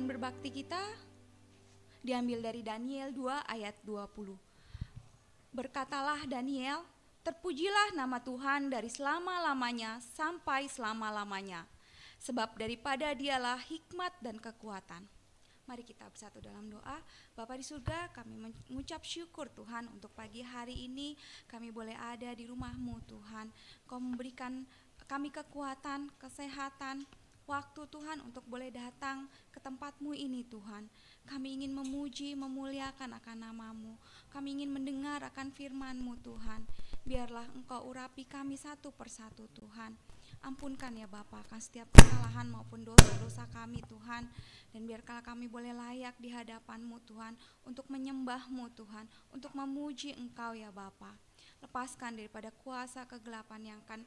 Bacaan berbakti kita diambil dari Daniel 2 ayat 20. Berkatalah Daniel, terpujilah nama Tuhan dari selama-lamanya sampai selama-lamanya, sebab daripada dialah hikmat dan kekuatan. Mari kita bersatu dalam doa. Bapa di surga, kami mengucap syukur Tuhan untuk pagi hari ini kami boleh ada di rumah-Mu Tuhan. Kau memberikan kami kekuatan, kesehatan, waktu Tuhan untuk boleh datang ke tempat-Mu ini Tuhan. Kami ingin memuji, memuliakan akan nama-Mu. Kami ingin mendengar akan firman-Mu Tuhan. Biarlah Engkau urapi kami satu persatu Tuhan. Ampunkan ya Bapa akan setiap kesalahan maupun dosa-dosa kami Tuhan. Dan biarkanlah kami boleh layak di hadapan-Mu Tuhan untuk menyembah-Mu Tuhan, untuk memuji Engkau ya Bapa. Lepaskan daripada kuasa kegelapan yang akan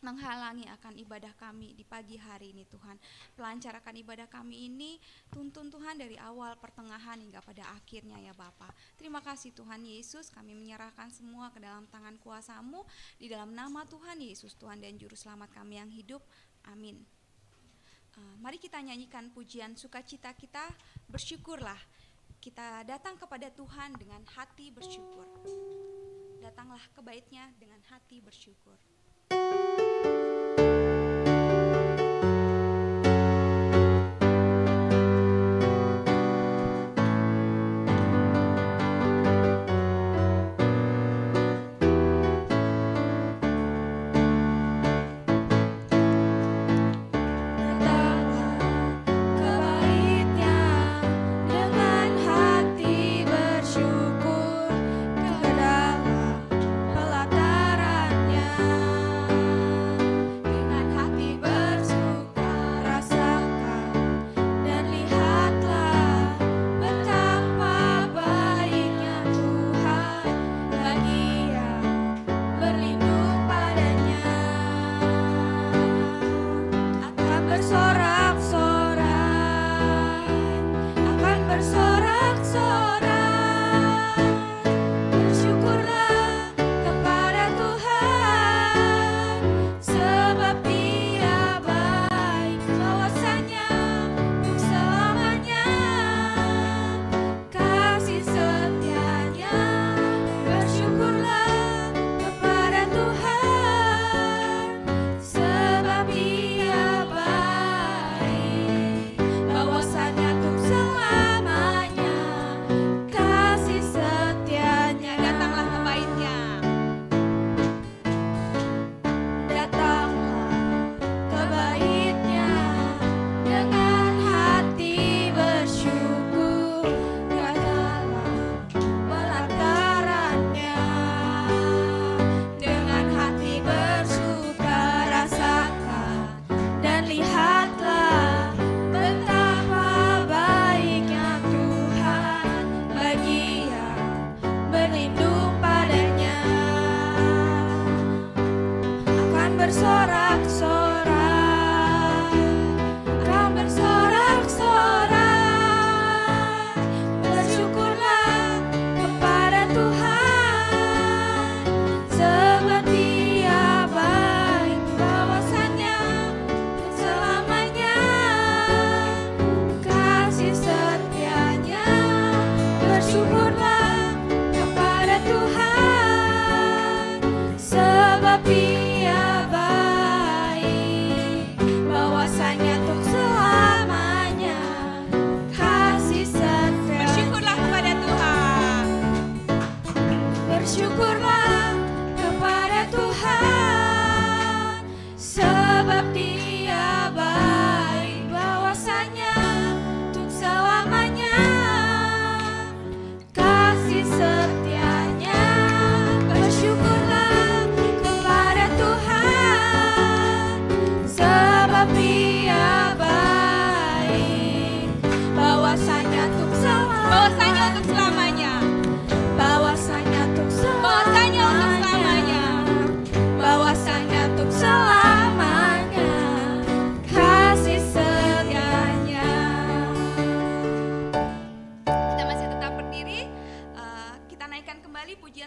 menghalangi akan ibadah kami di pagi hari ini Tuhan. Pelancar akan ibadah kami ini, tuntun Tuhan dari awal, pertengahan hingga pada akhirnya ya Bapa. Terima kasih Tuhan Yesus, kami menyerahkan semua ke dalam tangan kuasa-Mu, di dalam nama Tuhan Yesus Tuhan dan Juru Selamat kami yang hidup. Amin. Mari kita nyanyikan pujian sukacita kita, bersyukurlah. Kita datang kepada Tuhan dengan hati bersyukur. Datanglah ke bait-Nya dengan hati bersyukur.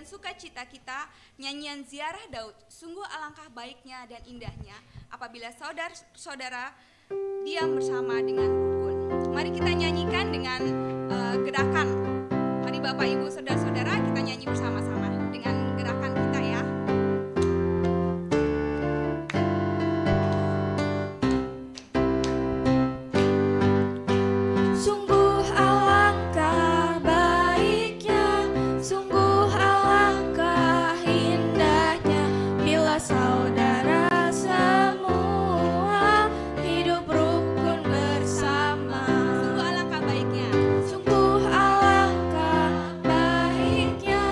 Sukacita kita, nyanyian ziarah Daud. Sungguh alangkah baiknya dan indahnya apabila saudara-saudara diam bersama dengan rukun. Mari kita nyanyikan dengan gerakan. Mari Bapak Ibu Saudara-saudara kita nyanyi bersama-sama dengan gerakan kita ya. Sungguh alangkah baiknya, sungguh alangkah indahnya bila saudara semua hidup rukun bersama. Sungguh alangkah baiknya. Sungguh alangkah baiknya,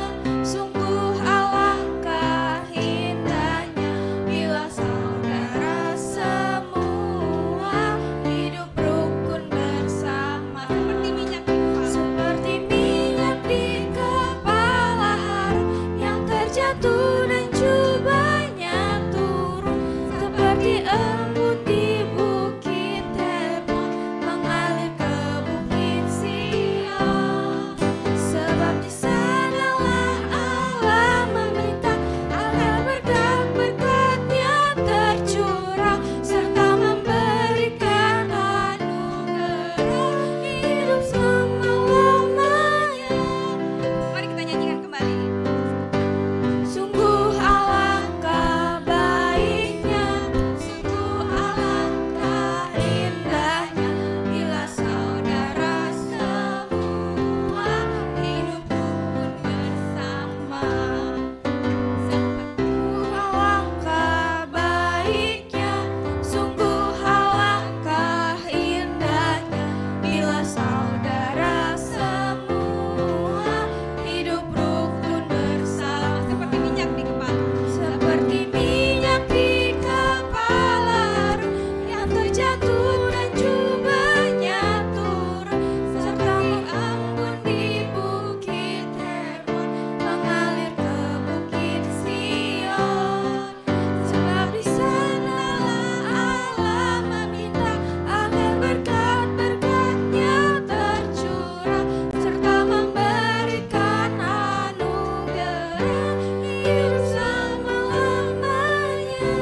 sungguh alangkah indahnya bila saudara semua hidup rukun bersama. Seperti minyak di kepala. Seperti minyak di kepala harum yang terjatuh dan jubahnya turun, seperti embun di bukit Hermon mengalir ke bukit Sion. Sebab di sanalah Allah memerintah agar berkat-berkat-Nya tercurah serta memberikan anugerah hidup selama-lamanya. Mari kita nyanyikan kembali. Sungguh alangkah baiknya, sungguh alangkah indahnya bila saudara semua hidup rukun bersama. Sungguh alangkah baiknya, sungguh alangkah indahnya bila saudara semua hidup rukun bersama. Seperti minyak di kepala. Seperti minyak di kepala harum yang terjatuh dan jubahnya turun, serta embun di bukit Hermon mengalir ke bukit Sion. Sebab di sanalah Allah meminta agar berkat-berkat-Nya tercurah serta memberikan anugerah hidup selama-lamanya.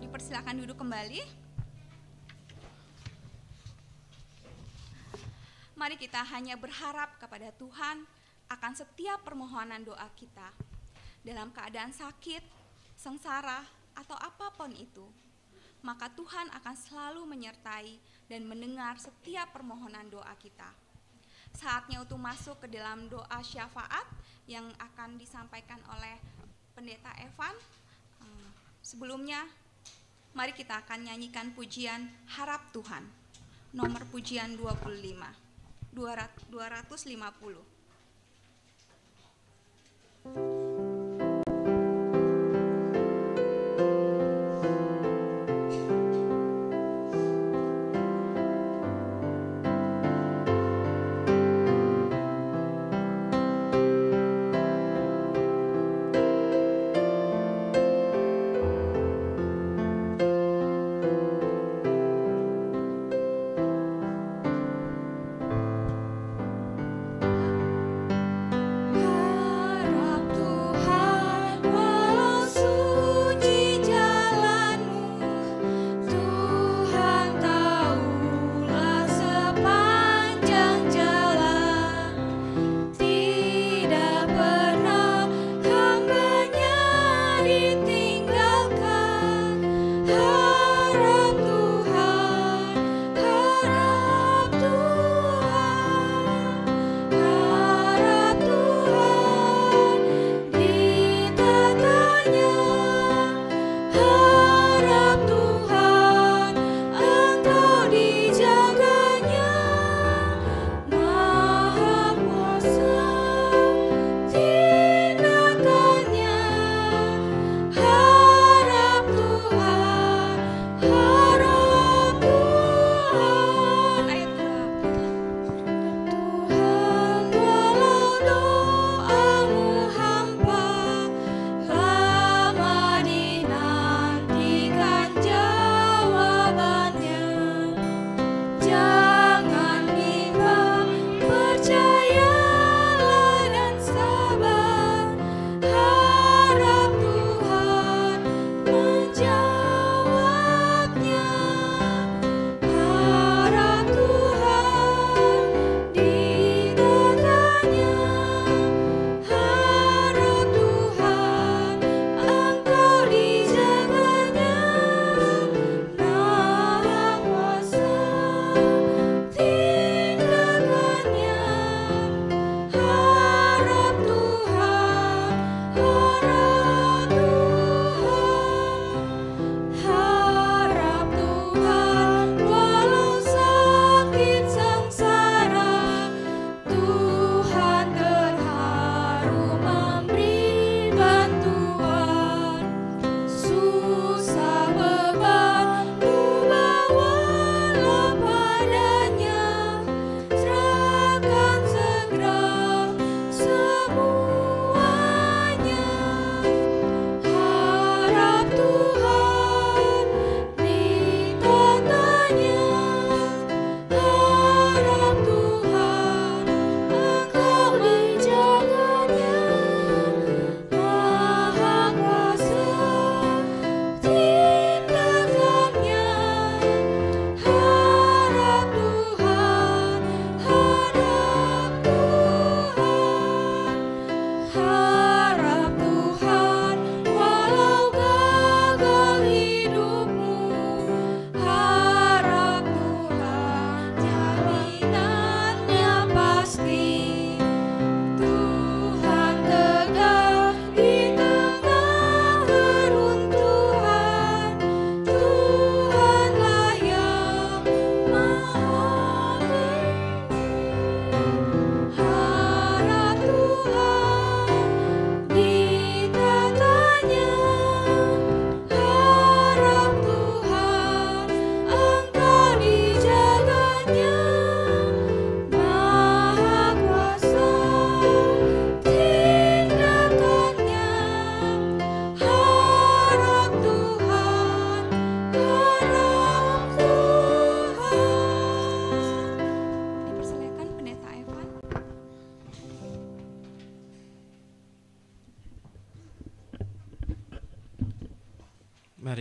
Dipersilakan duduk kembali. Mari kita hanya berharap kepada Tuhan akan setiap permohonan doa kita. Dalam keadaan sakit, sengsara, atau apapun itu, maka Tuhan akan selalu menyertai dan mendengar setiap permohonan doa kita. Saatnya untuk masuk ke dalam doa syafaat yang akan disampaikan oleh Pendeta Evan. Sebelumnya, mari kita akan nyanyikan pujian Harap Tuhan, nomor pujian 250.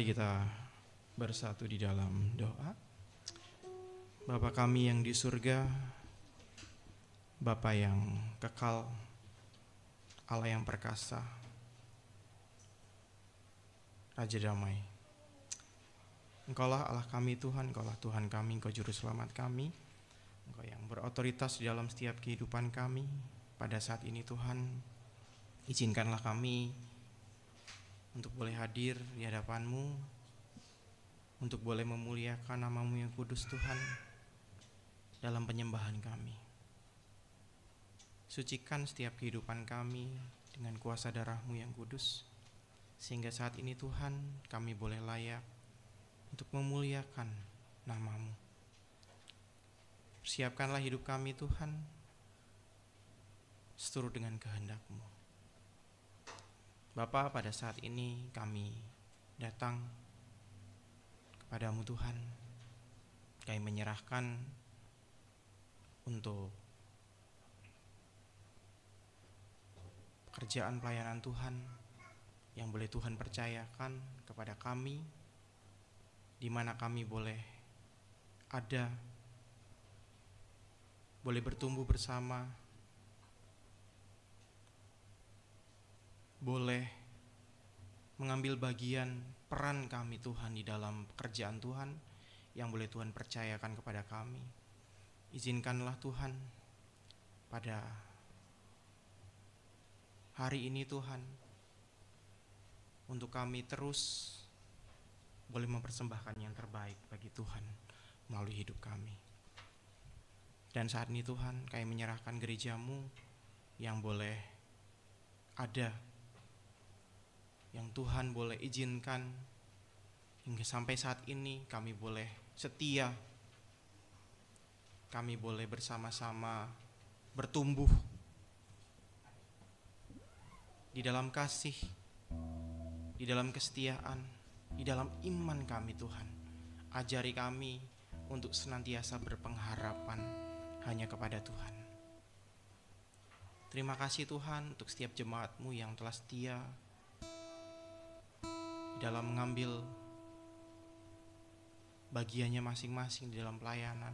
Mari kita bersatu di dalam doa. Bapa kami yang di surga, Bapa yang kekal, Allah yang perkasa, Raja damai. Engkaulah Allah kami Tuhan, Engkaulah Tuhan kami, Engkau Juru Selamat kami, Engkau yang berotoritas di dalam setiap kehidupan kami. Pada saat ini Tuhan, izinkanlah kami untuk boleh hadir di hadapan-Mu, untuk boleh memuliakan nama-Mu yang kudus Tuhan dalam penyembahan kami. Sucikan setiap kehidupan kami dengan kuasa darah-Mu yang kudus, sehingga saat ini Tuhan kami boleh layak untuk memuliakan nama-Mu. Persiapkanlah hidup kami Tuhan seturut dengan kehendak-Mu. Bapa, pada saat ini kami datang kepadamu Tuhan. Kami menyerahkan untuk pekerjaan pelayanan Tuhan yang boleh Tuhan percayakan kepada kami, di mana kami boleh ada, boleh bertumbuh bersama, boleh mengambil bagian peran kami Tuhan di dalam pekerjaan Tuhan yang boleh Tuhan percayakan kepada kami. Izinkanlah Tuhan pada hari ini Tuhan, untuk kami terus boleh mempersembahkan yang terbaik bagi Tuhan melalui hidup kami. Dan saat ini Tuhan, kami menyerahkan gereja-Mu yang boleh ada, yang Tuhan boleh izinkan hingga sampai saat ini kami boleh setia, kami boleh bersama-sama bertumbuh di dalam kasih, di dalam kesetiaan, di dalam iman kami Tuhan. Ajari kami untuk senantiasa berpengharapan hanya kepada Tuhan. Terima kasih Tuhan untuk setiap jemaat-Mu yang telah setia dalam mengambil bagiannya masing-masing di dalam pelayanan.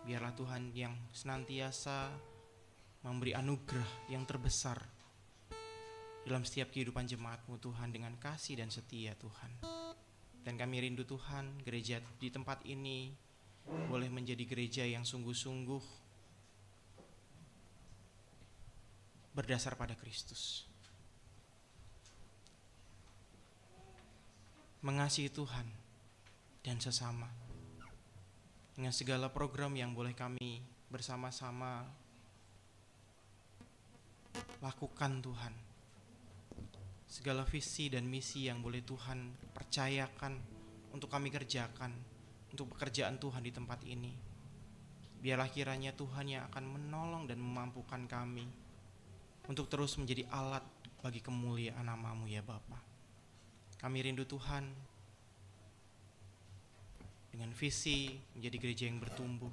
Biarlah Tuhan yang senantiasa memberi anugerah yang terbesar dalam setiap kehidupan jemaat-Mu Tuhan dengan kasih dan setia Tuhan. Dan kami rindu Tuhan, gereja di tempat ini boleh menjadi gereja yang sungguh-sungguh berdasar pada Kristus, mengasihi Tuhan dan sesama, dengan segala program yang boleh kami bersama-sama lakukan Tuhan, segala visi dan misi yang boleh Tuhan percayakan untuk kami kerjakan, untuk pekerjaan Tuhan di tempat ini. Biarlah kiranya Tuhan yang akan menolong dan memampukan kami untuk terus menjadi alat bagi kemuliaan nama-Mu ya Bapa. Kami rindu Tuhan dengan visi menjadi gereja yang bertumbuh,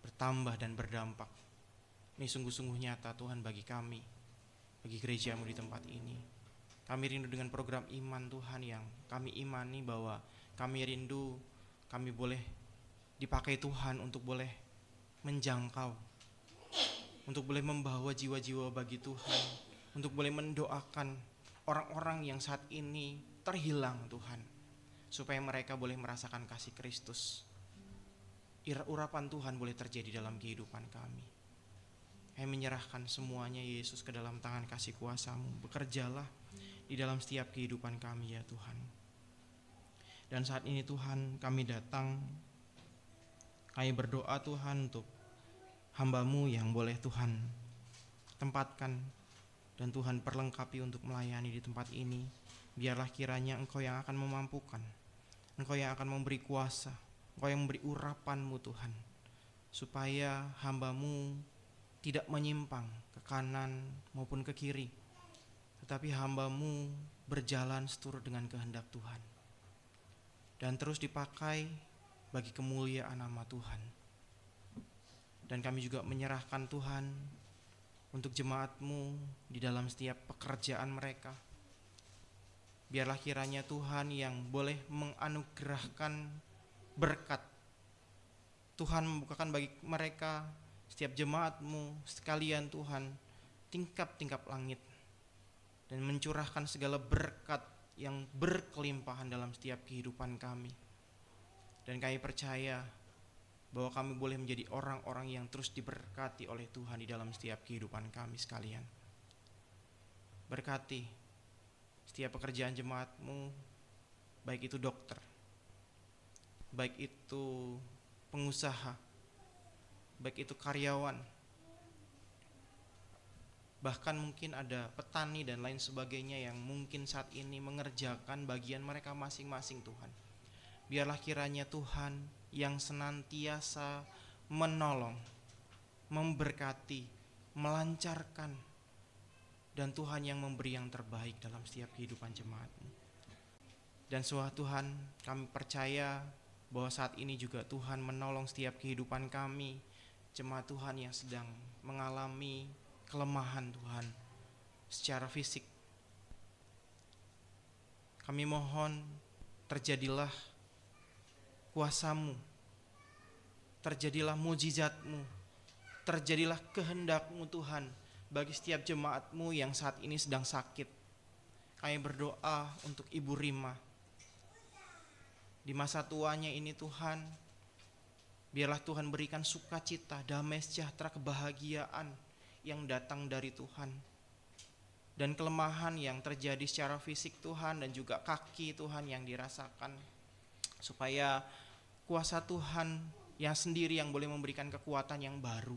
bertambah dan berdampak. Ini sungguh-sungguh nyata Tuhan bagi kami, bagi gereja-Mu di tempat ini. Kami rindu dengan program iman Tuhan yang kami imani bahwa kami rindu kami boleh dipakai Tuhan untuk boleh menjangkau, untuk boleh membawa jiwa-jiwa bagi Tuhan, untuk boleh mendoakan orang-orang yang saat ini terhilang Tuhan, supaya mereka boleh merasakan kasih Kristus. Urapan Tuhan boleh terjadi dalam kehidupan kami. Kami menyerahkan semuanya Yesus ke dalam tangan kasih kuasa-Mu. Bekerjalah di dalam setiap kehidupan kami ya Tuhan. Dan saat ini Tuhan kami datang, kami berdoa Tuhan untuk hamba-Mu yang boleh Tuhan tempatkan dan Tuhan perlengkapi untuk melayani di tempat ini. Biarlah kiranya Engkau yang akan memampukan, Engkau yang akan memberi kuasa, Engkau yang memberi urapan-Mu Tuhan, supaya hamba-Mu tidak menyimpang ke kanan maupun ke kiri, tetapi hamba-Mu berjalan seturut dengan kehendak Tuhan dan terus dipakai bagi kemuliaan nama Tuhan. Dan kami juga menyerahkan Tuhan untuk jemaat-Mu di dalam setiap pekerjaan mereka, Biarlah kiranya Tuhan yang boleh menganugerahkan berkat. Tuhan membukakan bagi mereka, setiap jemaat-Mu sekalian Tuhan, tingkap-tingkap langit, dan mencurahkan segala berkat yang berkelimpahan dalam setiap kehidupan kami. Dan kami percaya bahwa kami boleh menjadi orang-orang yang terus diberkati oleh Tuhan di dalam setiap kehidupan kami sekalian. Berkati setiap pekerjaan jemaat-Mu, baik itu dokter, baik itu pengusaha, baik itu karyawan, bahkan mungkin ada petani dan lain sebagainya yang mungkin saat ini mengerjakan bagian mereka masing-masing Tuhan. Biarlah kiranya Tuhan yang senantiasa menolong, memberkati, melancarkan, dan Tuhan yang memberi yang terbaik dalam setiap kehidupan jemaat-Mu. Dan Tuhan, kami percaya bahwa saat ini juga Tuhan menolong setiap kehidupan kami, jemaat Tuhan yang sedang mengalami kelemahan Tuhan secara fisik. Kami mohon terjadilah kuasa-Mu, terjadilah mujizat-Mu, terjadilah kehendak-Mu Tuhan bagi setiap jemaat-Mu yang saat ini sedang sakit. Kami berdoa untuk Ibu Rima. Di masa tuanya ini Tuhan, biarlah Tuhan berikan sukacita, damai sejahtera, kebahagiaan yang datang dari Tuhan. Dan kelemahan yang terjadi secara fisik Tuhan dan juga kaki Tuhan yang dirasakan, supaya kuasa Tuhan yang sendiri yang boleh memberikan kekuatan yang baru,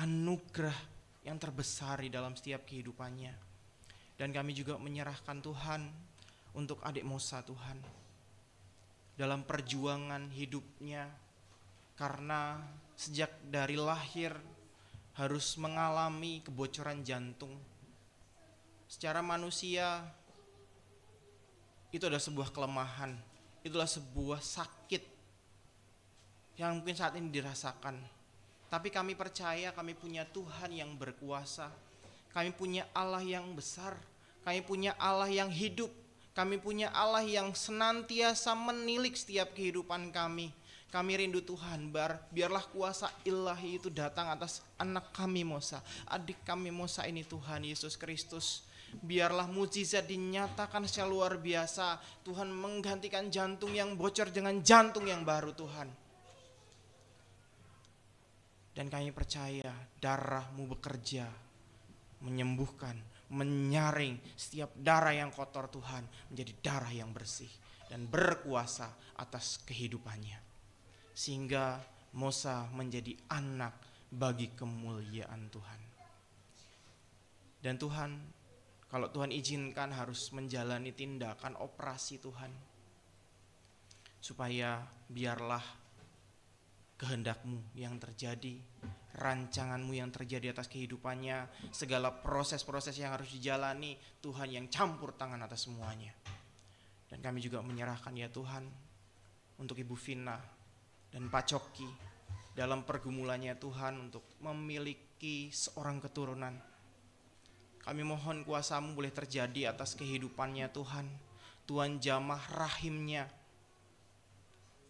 anugerah yang terbesar di dalam setiap kehidupannya. Dan kami juga menyerahkan Tuhan untuk adik Mosa Tuhan, dalam perjuangan hidupnya, karena sejak dari lahir harus mengalami kebocoran jantung. Secara manusia itu adalah sebuah kelemahan, itulah sebuah sakit yang mungkin saat ini dirasakan. Tapi kami percaya kami punya Tuhan yang berkuasa, kami punya Allah yang besar, kami punya Allah yang hidup, kami punya Allah yang senantiasa menilik setiap kehidupan kami. Kami rindu Tuhan, biarlah kuasa ilahi itu datang atas anak kami Mosa, adik kami Mosa ini Tuhan Yesus Kristus. Biarlah mujizat dinyatakan secara luar biasa. Tuhan menggantikan jantung yang bocor dengan jantung yang baru Tuhan. Dan kami percaya darah-Mu bekerja, menyembuhkan, menyaring setiap darah yang kotor Tuhan menjadi darah yang bersih dan berkuasa atas kehidupannya. Sehingga Mosa menjadi anak bagi kemuliaan Tuhan. Dan Tuhan, kalau Tuhan izinkan harus menjalani tindakan operasi Tuhan, supaya biarlah kehendak-Mu yang terjadi, rancangan-Mu yang terjadi atas kehidupannya, segala proses-proses yang harus dijalani, Tuhan yang campur tangan atas semuanya. Dan kami juga menyerahkan ya Tuhan untuk Ibu Vina dan Pak Coki dalam pergumulannya Tuhan untuk memiliki seorang keturunan. Kami mohon kuasa-Mu boleh terjadi atas kehidupannya Tuhan. Tuhan jamah rahimnya,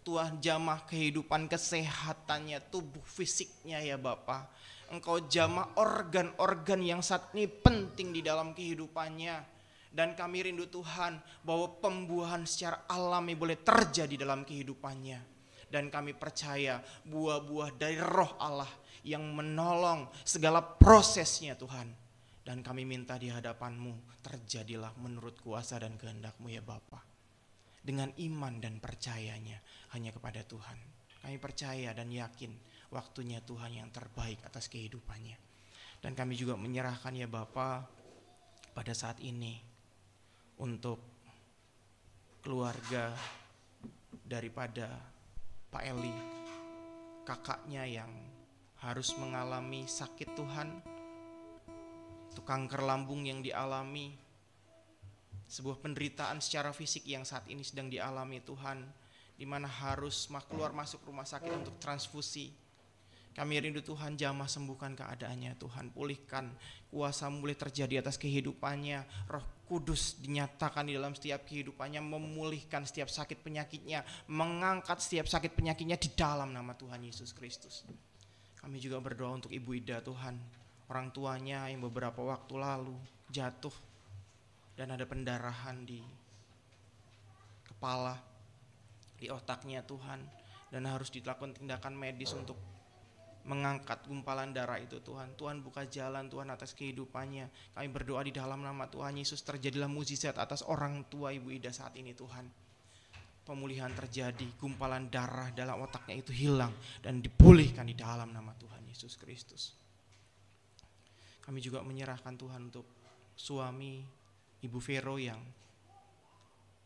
Tuhan jamah kehidupan kesehatannya, tubuh fisiknya ya Bapa. Engkau jamah organ-organ yang saat ini penting di dalam kehidupannya. Dan kami rindu Tuhan bahwa pembuahan secara alami boleh terjadi dalam kehidupannya. Dan kami percaya buah-buah dari roh Allah yang menolong segala prosesnya Tuhan. Dan kami minta di hadapan-Mu terjadilah menurut kuasa dan kehendak-Mu ya Bapa. Dengan iman dan percayanya hanya kepada Tuhan. Kami percaya dan yakin waktunya Tuhan yang terbaik atas kehidupannya. Dan kami juga menyerahkan ya Bapa pada saat ini untuk keluarga daripada Pak Eli, kakaknya yang harus mengalami sakit Tuhan, itu kanker lambung yang dialami, sebuah penderitaan secara fisik yang saat ini sedang dialami Tuhan, di mana harus keluar masuk rumah sakit untuk transfusi. Kami rindu Tuhan, jamah sembuhkan keadaannya Tuhan, pulihkan, kuasa-Mu boleh terjadi atas kehidupannya. Roh Kudus dinyatakan di dalam setiap kehidupannya, memulihkan setiap sakit penyakitnya, mengangkat setiap sakit penyakitnya di dalam nama Tuhan Yesus Kristus. Kami juga berdoa untuk Ibu Ida Tuhan, orang tuanya yang beberapa waktu lalu jatuh dan ada pendarahan di kepala, di otaknya Tuhan, dan harus dilakukan tindakan medis untuk mengangkat gumpalan darah itu Tuhan. Tuhan buka jalan Tuhan atas kehidupannya. Kami berdoa di dalam nama Tuhan Yesus, terjadilah mukjizat atas orang tua Ibu Ida saat ini Tuhan. Pemulihan terjadi, gumpalan darah dalam otaknya itu hilang dan dipulihkan di dalam nama Tuhan Yesus Kristus. Kami juga menyerahkan Tuhan untuk suami Ibu Vero yang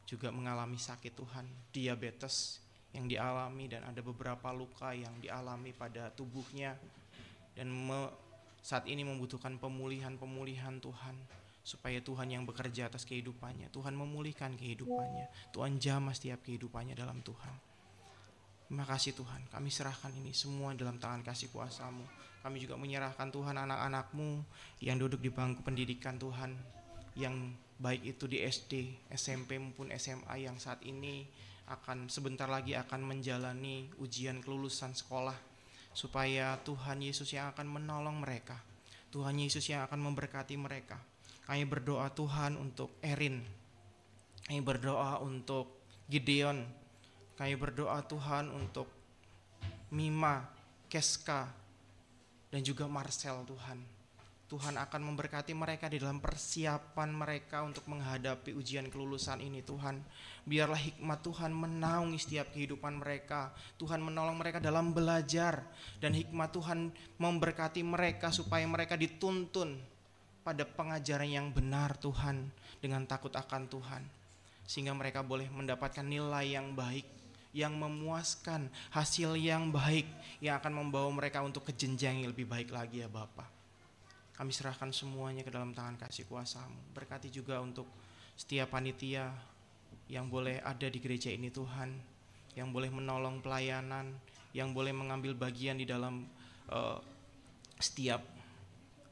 juga mengalami sakit Tuhan, diabetes yang dialami, dan ada beberapa luka yang dialami pada tubuhnya, dan saat ini membutuhkan pemulihan Tuhan, supaya Tuhan yang bekerja atas kehidupannya, Tuhan memulihkan kehidupannya, Tuhan jamah setiap kehidupannya dalam Tuhan. Terima kasih Tuhan, kami serahkan ini semua dalam tangan kasih kuasa-Mu. Kami juga menyerahkan Tuhan anak-anak-Mu yang duduk di bangku pendidikan Tuhan, yang baik itu di SD, SMP maupun SMA, yang saat ini sebentar lagi akan menjalani ujian kelulusan sekolah, supaya Tuhan Yesus yang akan menolong mereka, Tuhan Yesus yang akan memberkati mereka. Kami berdoa Tuhan untuk Erin, kami berdoa untuk Gideon, kami berdoa Tuhan untuk Mima, Keska, dan juga Marcel Tuhan. Tuhan akan memberkati mereka di dalam persiapan mereka untuk menghadapi ujian kelulusan ini Tuhan. Biarlah hikmat Tuhan menaungi setiap kehidupan mereka. Tuhan menolong mereka dalam belajar, dan hikmat Tuhan memberkati mereka supaya mereka dituntun pada pengajaran yang benar Tuhan, dengan takut akan Tuhan. Sehingga mereka boleh mendapatkan nilai yang baik, yang memuaskan, hasil yang baik, yang akan membawa mereka untuk ke jenjang yang lebih baik lagi ya Bapa. Kami serahkan semuanya ke dalam tangan kasih kuasa-Mu. Berkati juga untuk setiap panitia yang boleh ada di gereja ini Tuhan, yang boleh menolong pelayanan, yang boleh mengambil bagian di dalam setiap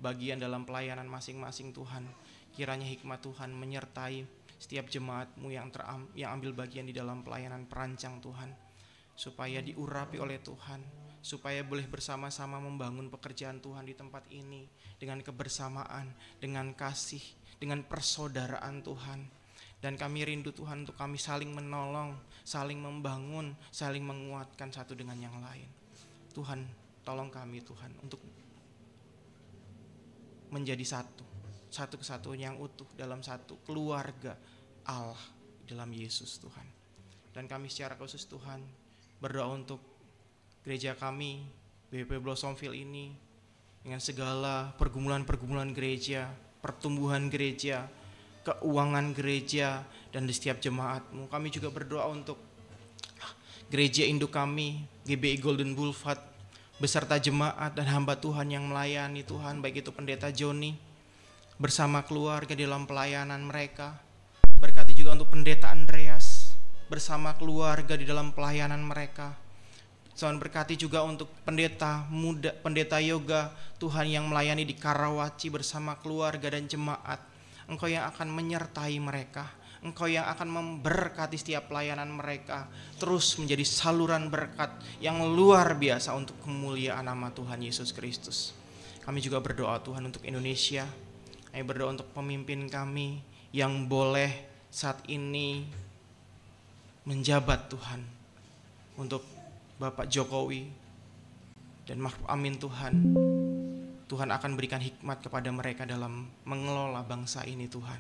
bagian dalam pelayanan masing-masing Tuhan. Kiranya hikmat Tuhan menyertai setiap jemaat-Mu yang ambil bagian di dalam pelayanan perancang Tuhan, supaya diurapi oleh Tuhan, supaya boleh bersama-sama membangun pekerjaan Tuhan di tempat ini dengan kebersamaan, dengan kasih, dengan persaudaraan Tuhan. Dan kami rindu Tuhan untuk kami saling menolong, saling membangun, saling menguatkan satu dengan yang lain. Tuhan, tolong kami Tuhan untuk menjadi satu kesatuan yang utuh dalam satu keluarga Allah dalam Yesus Tuhan. Dan kami secara khusus Tuhan berdoa untuk gereja kami, BP Blossomville ini, dengan segala pergumulan-pergumulan gereja, pertumbuhan gereja, keuangan gereja, dan di setiap jemaat-Mu. Kami juga berdoa untuk gereja induk kami, GBI Golden Boulevard, beserta jemaat dan hamba Tuhan yang melayani Tuhan, baik itu Pendeta Joni, bersama keluarga di dalam pelayanan mereka. Berkati juga untuk Pendeta Andreas, bersama keluarga di dalam pelayanan mereka. Tuhan berkati juga untuk pendeta muda, pendeta yoga Tuhan yang melayani di Karawaci bersama keluarga dan jemaat. Engkau yang akan menyertai mereka, Engkau yang akan memberkati setiap pelayanan mereka, terus menjadi saluran berkat yang luar biasa untuk kemuliaan nama Tuhan Yesus Kristus. Kami juga berdoa Tuhan untuk Indonesia. Kami berdoa untuk pemimpin kami yang boleh saat ini menjabat Tuhan, untuk Bapak Jokowi dan Ma'ruf Amin Tuhan. Tuhan akan berikan hikmat kepada mereka dalam mengelola bangsa ini Tuhan.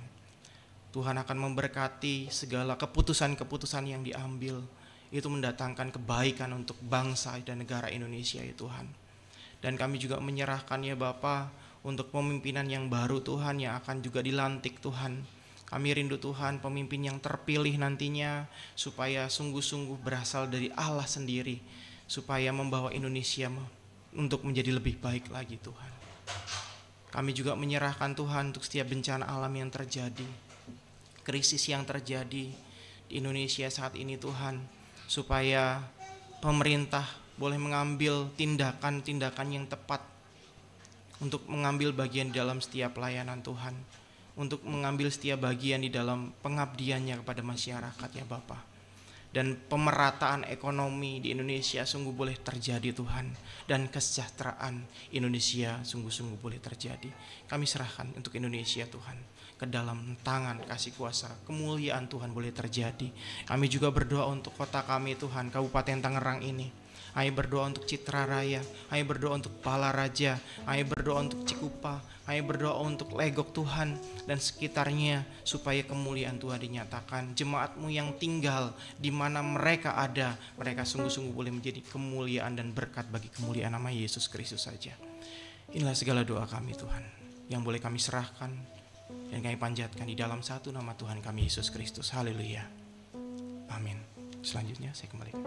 Tuhan akan memberkati segala keputusan-keputusan yang diambil, itu mendatangkan kebaikan untuk bangsa dan negara Indonesia ya Tuhan. Dan kami juga menyerahkan ya Bapa untuk pemimpinan yang baru Tuhan, yang akan juga dilantik Tuhan. Kami rindu Tuhan pemimpin yang terpilih nantinya supaya sungguh-sungguh berasal dari Allah sendiri, supaya membawa Indonesia untuk menjadi lebih baik lagi Tuhan. Kami juga menyerahkan Tuhan untuk setiap bencana alam yang terjadi, krisis yang terjadi di Indonesia saat ini Tuhan, supaya pemerintah boleh mengambil tindakan-tindakan yang tepat untuk mengambil bagian di dalam setiap pelayanan Tuhan, untuk mengambil setiap bagian di dalam pengabdiannya kepada masyarakat ya Bapa. Dan pemerataan ekonomi di Indonesia sungguh boleh terjadi Tuhan, dan kesejahteraan Indonesia sungguh-sungguh boleh terjadi. Kami serahkan untuk Indonesia Tuhan ke dalam tangan kasih kuasa, kemuliaan Tuhan boleh terjadi. Kami juga berdoa untuk kota kami Tuhan, Kabupaten Tangerang ini. Kami berdoa untuk Citra Raya, kami berdoa untuk Palaraja, kami berdoa untuk Cikupa, kami berdoa untuk Legok Tuhan dan sekitarnya, supaya kemuliaan Tuhan dinyatakan. Jemaat-Mu yang tinggal di mana mereka ada, mereka sungguh-sungguh boleh menjadi kemuliaan dan berkat bagi kemuliaan nama Yesus Kristus saja. Inilah segala doa kami Tuhan, yang boleh kami serahkan dan kami panjatkan di dalam satu nama Tuhan kami Yesus Kristus. Haleluya. Amin. Selanjutnya saya kembalikan.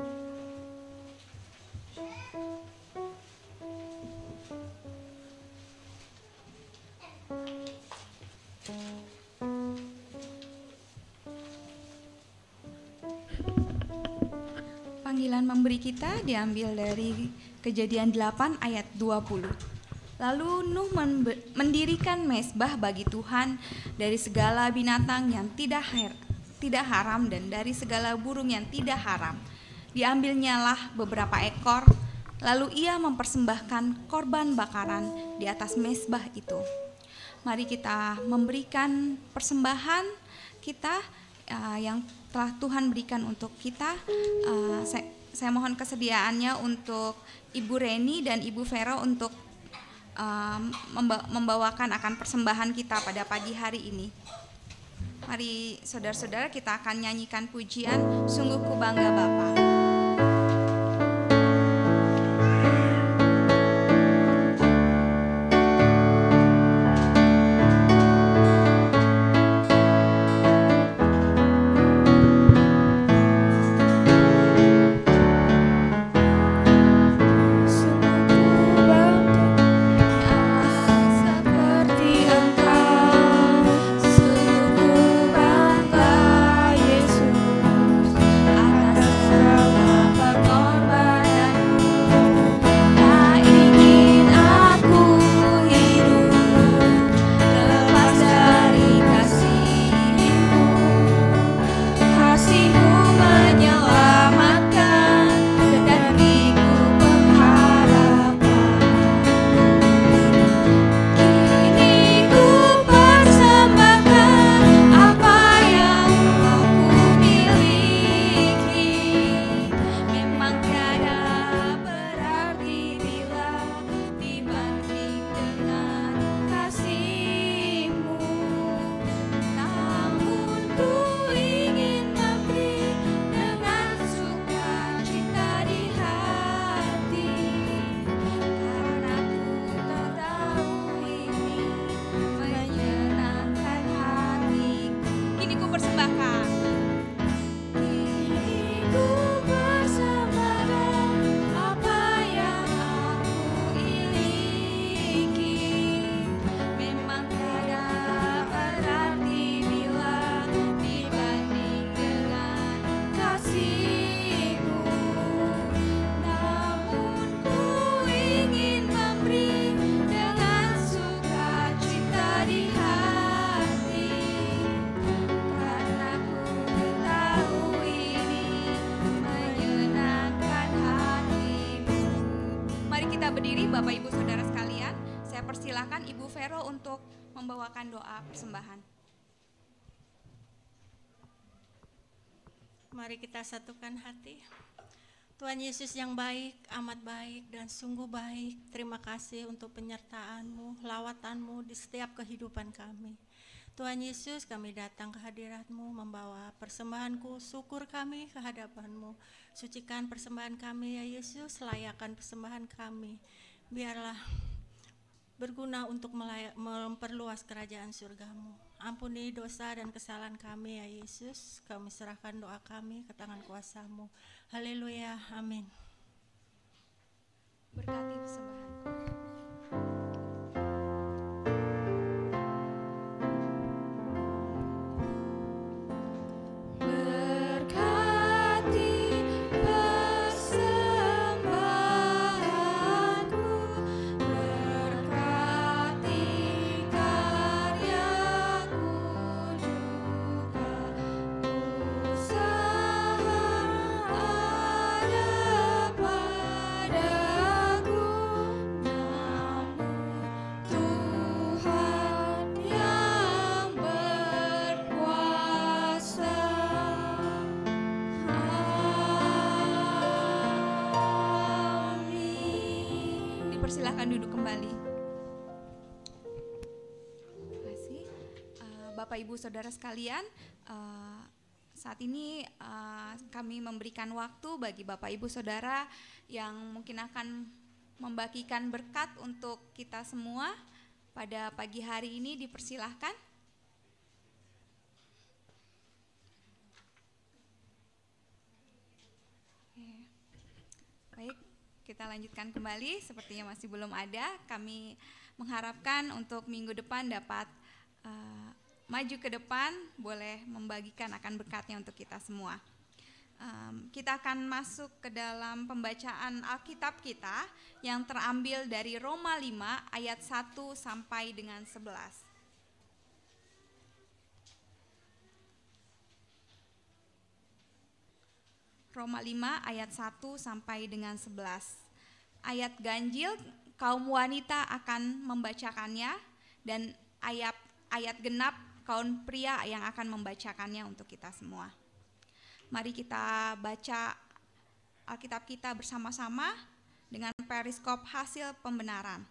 Panggilan memberi kita diambil dari Kejadian 8 ayat 20. Lalu Nuh mendirikan mezbah bagi Tuhan dari segala binatang yang tidak haram dan dari segala burung yang tidak haram. Diambilnyalah beberapa ekor, lalu ia mempersembahkan korban bakaran di atas mezbah itu. Mari kita memberikan persembahan kita yang telah Tuhan berikan untuk kita. Saya mohon kesediaannya untuk Ibu Reni dan Ibu Vero untuk membawakan akan persembahan kita pada pagi hari ini. Mari saudara-saudara, kita akan nyanyikan pujian Sungguh Ku Bangga Bapa. Bapak Ibu Saudara sekalian, saya persilahkan Ibu Vero untuk membawakan doa persembahan. Mari kita satukan hati. Tuhan Yesus yang baik, amat baik dan sungguh baik. Terima kasih untuk penyertaan-Mu, lawatan-Mu di setiap kehidupan kami. Tuhan Yesus, kami datang ke hadirat-Mu membawa persembahanku, syukur kami ke hadapan-Mu. Sucikan persembahan kami ya Yesus, layakan persembahan kami. Biarlah berguna untuk memperluas kerajaan surga-Mu. Ampuni dosa dan kesalahan kami ya Yesus. Kami serahkan doa kami ke tangan kuasa-Mu. Haleluya, amin. Berkati persembahan. Berkati persembahan Dipersilahkan duduk kembali. Terima kasih. Bapak Ibu Saudara sekalian, saat ini kami memberikan waktu bagi Bapak Ibu Saudara yang mungkin akan membagikan berkat untuk kita semua pada pagi hari ini. Dipersilahkan. Baik, kita lanjutkan kembali. Sepertinya masih belum ada. Kami mengharapkan untuk minggu depan dapat maju ke depan, boleh membagikan akan berkatnya untuk kita semua. Kita akan masuk ke dalam pembacaan Alkitab kita yang terambil dari Roma 5 ayat 1 sampai dengan 11. Roma 5 ayat 1 sampai dengan 11. Ayat ganjil kaum wanita akan membacakannya dan ayat genap kaum pria yang akan membacakannya untuk kita semua. Mari kita baca Alkitab kita bersama-sama dengan periskop hasil pembenaran.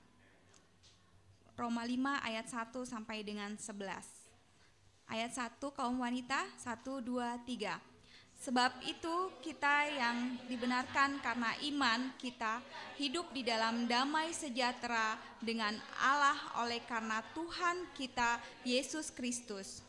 Roma 5 ayat 1 sampai dengan 11. Ayat 1 kaum wanita, 1, 2, 3. Sebab itu kita yang dibenarkan karena iman kita hidup di dalam damai sejahtera dengan Allah oleh karena Tuhan kita Yesus Kristus.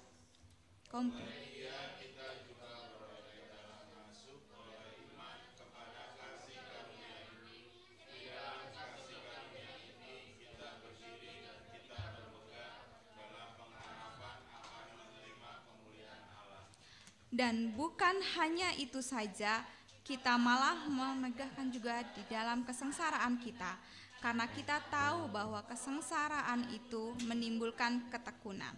Dan bukan hanya itu saja, kita malah memegahkan juga di dalam kesengsaraan kita, karena kita tahu bahwa kesengsaraan itu menimbulkan ketekunan.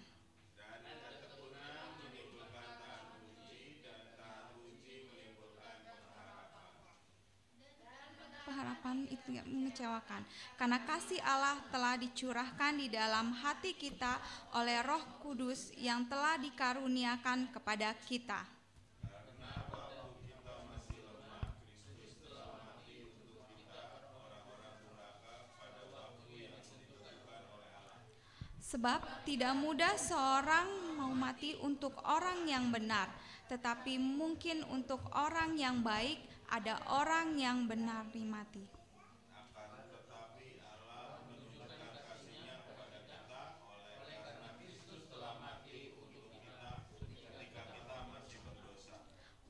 Pengharapan itu yang mengecewakan, karena kasih Allah telah dicurahkan di dalam hati kita oleh Roh Kudus yang telah dikaruniakan kepada kita. Sebab tidak mudah seorang mau mati untuk orang yang benar, tetapi mungkin untuk orang yang baik ada orang yang benar mati.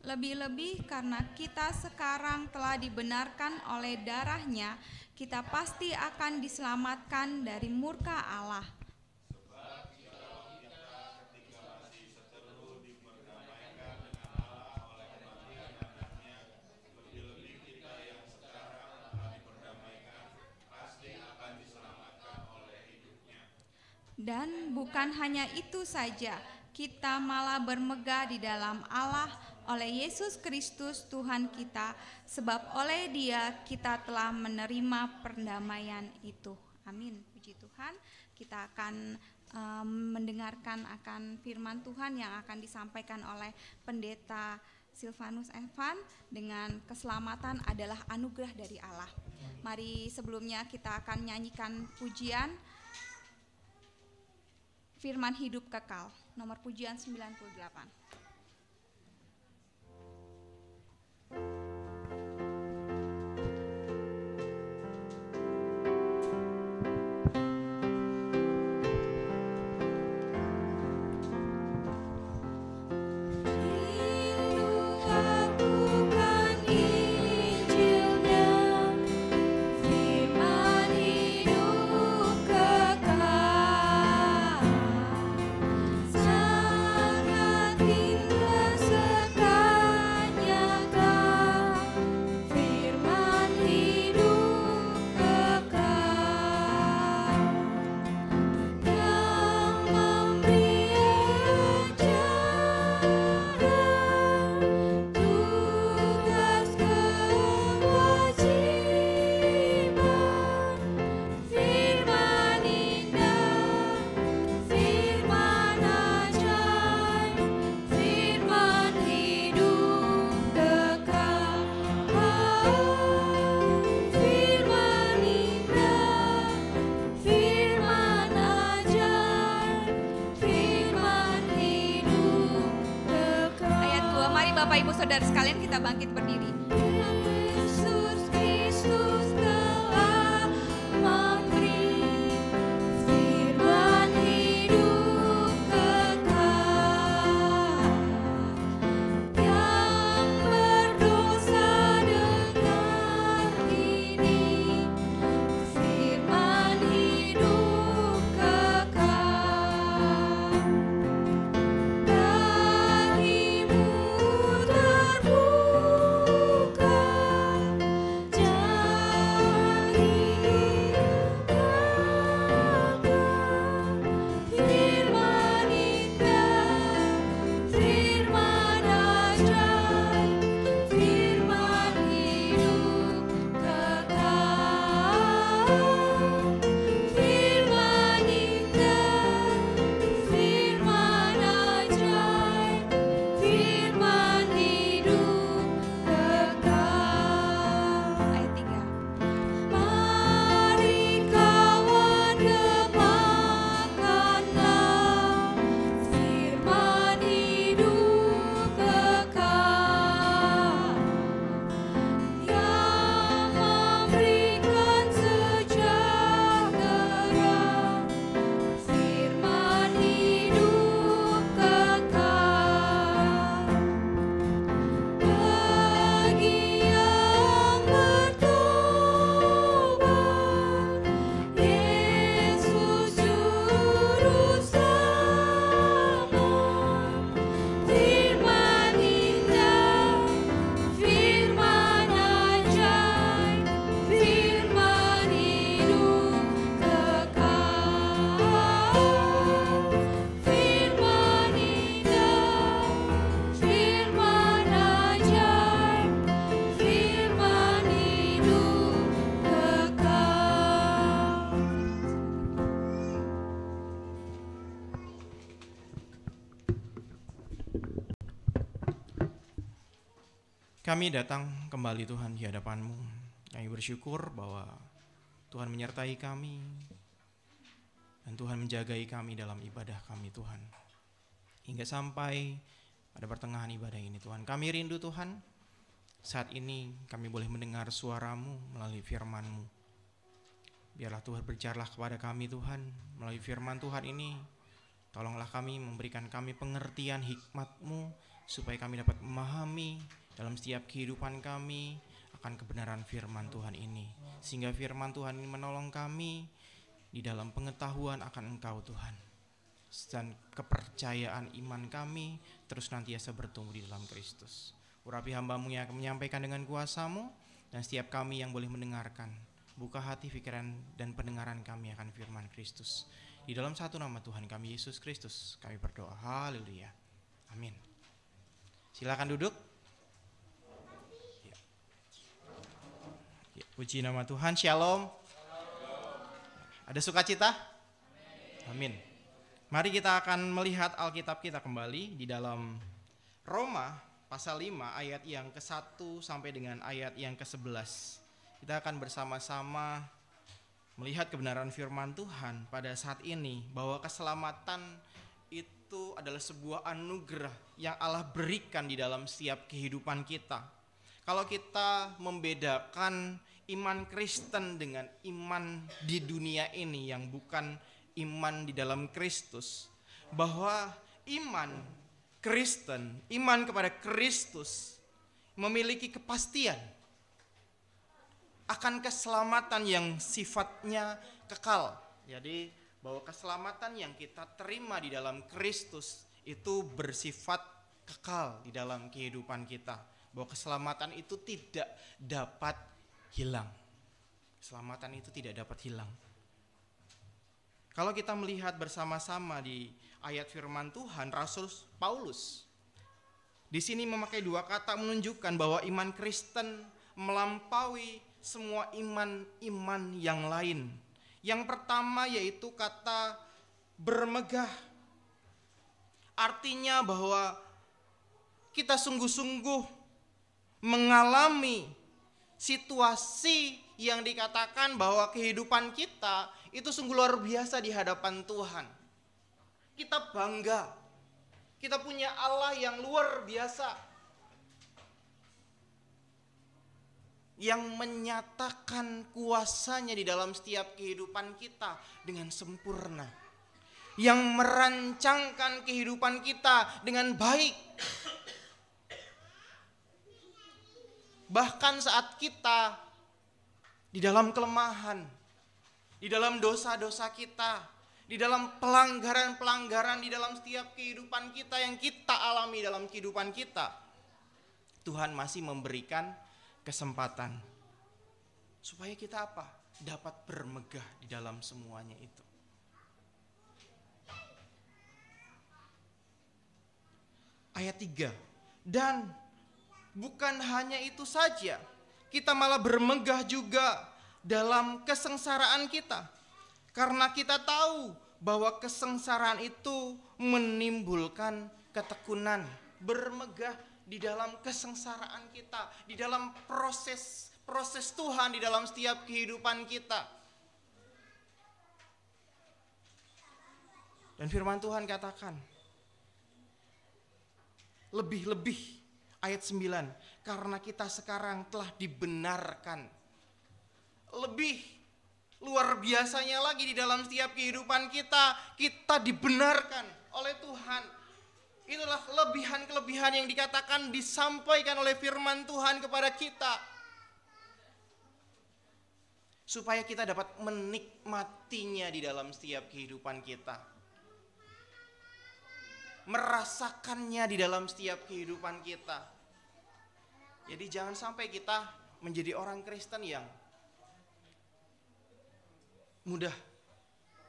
Lebih-lebih karena kita sekarang telah dibenarkan oleh darahnya, kita pasti akan diselamatkan dari murka Allah. Dan bukan hanya itu saja, kita malah bermegah di dalam Allah oleh Yesus Kristus Tuhan kita, sebab oleh Dia kita telah menerima perdamaian itu. Amin. Puji Tuhan. Kita akan mendengarkan akan firman Tuhan yang akan disampaikan oleh Pendeta Silvanus Evan dengan keselamatan adalah anugerah dari Allah. Mari sebelumnya kita akan nyanyikan pujian Firman Hidup Kekal, nomor pujian 98. Sangat saudara sekalian kita bangkit berdiri. Yesus Kristus telah memberi firman hidup kekal. Yang berdosa dengar ini, firman hidup kekal. Bagimu terbuka jalan hidup kekal. Firman indah, firman ajaib, firman hidup kekal. Firman indah, firman ajaib, firman hidup kekal. Ayat 3. Mari kawan gemakanlah firman hidup kekal yang memberikan sejahtera, firman hidup kekal bagi yang bertobat. Yesus juru selamat, firman indah, firman ajaib, firman hidup kekal. Firman indah, firman ajaib, firman hidup kekal. Kami datang kembali Tuhan di hadapan-Mu. Kami bersyukur bahwa Tuhan menyertai kami dan Tuhan menjagai kami dalam ibadah kami Tuhan. Hingga sampai pada pertengahan ibadah ini Tuhan. Kami rindu Tuhan, saat ini kami boleh mendengar suara-Mu melalui firman-Mu. Biarlah Tuhan berbicara kepada kami Tuhan melalui firman Tuhan ini. Tolonglah kami, memberikan kami pengertian hikmat-Mu supaya kami dapat memahami dalam setiap kehidupan kami akan kebenaran firman Tuhan ini. Sehingga firman Tuhan ini menolong kami di dalam pengetahuan akan Engkau Tuhan. Dan kepercayaan iman kami terus nantiasa bertumbuh di dalam Kristus. Urapi hamba-Mu yang akan menyampaikan dengan kuasa-Mu, dan setiap kami yang boleh mendengarkan. Buka hati, pikiran, dan pendengaran kami akan firman Kristus. Di dalam satu nama Tuhan kami, Yesus Kristus, kami berdoa. Haleluya. Amin. Silakan duduk. Puji nama Tuhan, shalom. Ada sukacita? Amin. Mari kita akan melihat Alkitab kita kembali di dalam Roma pasal 5 ayat yang ke-1 sampai dengan ayat yang ke-11. Kita akan bersama-sama melihat kebenaran firman Tuhan pada saat ini, bahwa keselamatan itu adalah sebuah anugerah yang Allah berikan di dalam setiap kehidupan kita. Kalau kita membedakan iman Kristen dengan iman di dunia ini yang bukan iman di dalam Kristus, bahwa iman Kristen, iman kepada Kristus memiliki kepastian akan keselamatan yang sifatnya kekal. Jadi bahwa keselamatan yang kita terima di dalam Kristus itu bersifat kekal di dalam kehidupan kita. Bahwa keselamatan itu tidak dapat hilang. Keselamatan itu tidak dapat hilang. Kalau kita melihat bersama-sama di ayat firman Tuhan, Rasul Paulus di sini memakai dua kata menunjukkan bahwa iman Kristen melampaui semua iman-iman yang lain. Yang pertama yaitu kata bermegah. Artinya bahwa kita sungguh-sungguh mengalami situasi yang dikatakan bahwa kehidupan kita itu sungguh luar biasa di hadapan Tuhan. Kita bangga, kita punya Allah yang luar biasa. yang menyatakan kuasanya di dalam setiap kehidupan kita dengan sempurna, yang merancangkan kehidupan kita dengan baik. Bahkan saat kita di dalam kelemahan, di dalam dosa-dosa kita, di dalam pelanggaran-pelanggaran di dalam setiap kehidupan kita yang kita alami dalam kehidupan kita, Tuhan masih memberikan kesempatan supaya kita apa? Dapat bermegah di dalam semuanya itu. Ayat 3. Dan bukan hanya itu saja, kita malah bermegah juga dalam kesengsaraan kita. Karena kita tahu bahwa kesengsaraan itu menimbulkan ketekunan. Bermegah di dalam kesengsaraan kita, di dalam proses Tuhan di dalam setiap kehidupan kita. Dan firman Tuhan katakan, lebih-lebih ayat 9, karena kita sekarang telah dibenarkan. Lebih luar biasanya lagi di dalam setiap kehidupan kita dibenarkan oleh Tuhan. Itulah kelebihan-kelebihan yang dikatakan disampaikan oleh firman Tuhan kepada kita. Supaya kita dapat menikmatinya di dalam setiap kehidupan kita. Merasakannya di dalam setiap kehidupan kita. Jadi jangan sampai kita menjadi orang Kristen yang mudah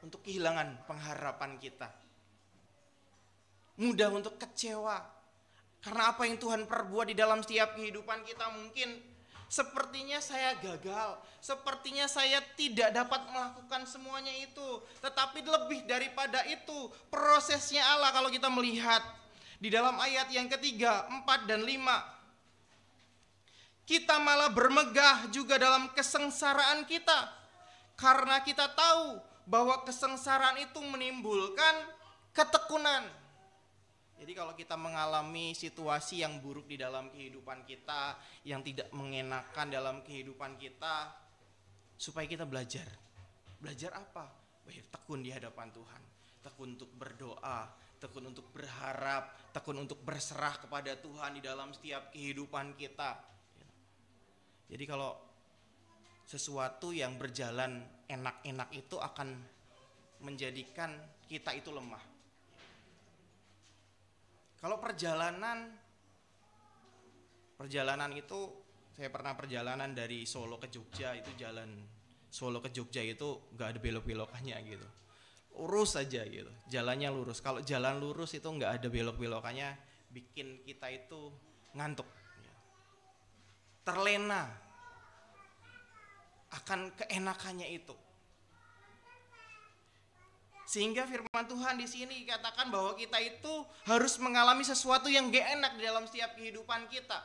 untuk kehilangan pengharapan kita. Mudah untuk kecewa. Karena apa yang Tuhan perbuat di dalam setiap kehidupan kita, mungkin sepertinya saya gagal, sepertinya saya tidak dapat melakukan semuanya itu. Tetapi lebih daripada itu, prosesnya Allah kalau kita melihat di dalam ayat yang ketiga, 4 dan 5. Kita malah bermegah juga dalam kesengsaraan kita. Karena kita tahu bahwa kesengsaraan itu menimbulkan ketekunan. Jadi kalau kita mengalami situasi yang buruk di dalam kehidupan kita, yang tidak mengenakan dalam kehidupan kita, supaya kita belajar. Belajar apa? Tekun di hadapan Tuhan. Tekun untuk berdoa, tekun untuk berharap, tekun untuk berserah kepada Tuhan di dalam setiap kehidupan kita. Jadi kalau sesuatu yang berjalan enak-enak itu akan menjadikan kita itu lemah. Kalau perjalanan itu, saya pernah perjalanan dari Solo ke Jogja, itu jalan Solo ke Jogja itu gak ada belok-belokannya gitu. Lurus aja gitu, jalannya lurus. Kalau jalan lurus itu gak ada belok-belokannya, bikin kita itu ngantuk. Terlena akan keenakannya itu. Sehingga firman Tuhan di sini dikatakan bahwa kita itu harus mengalami sesuatu yang gak enak di dalam setiap kehidupan kita.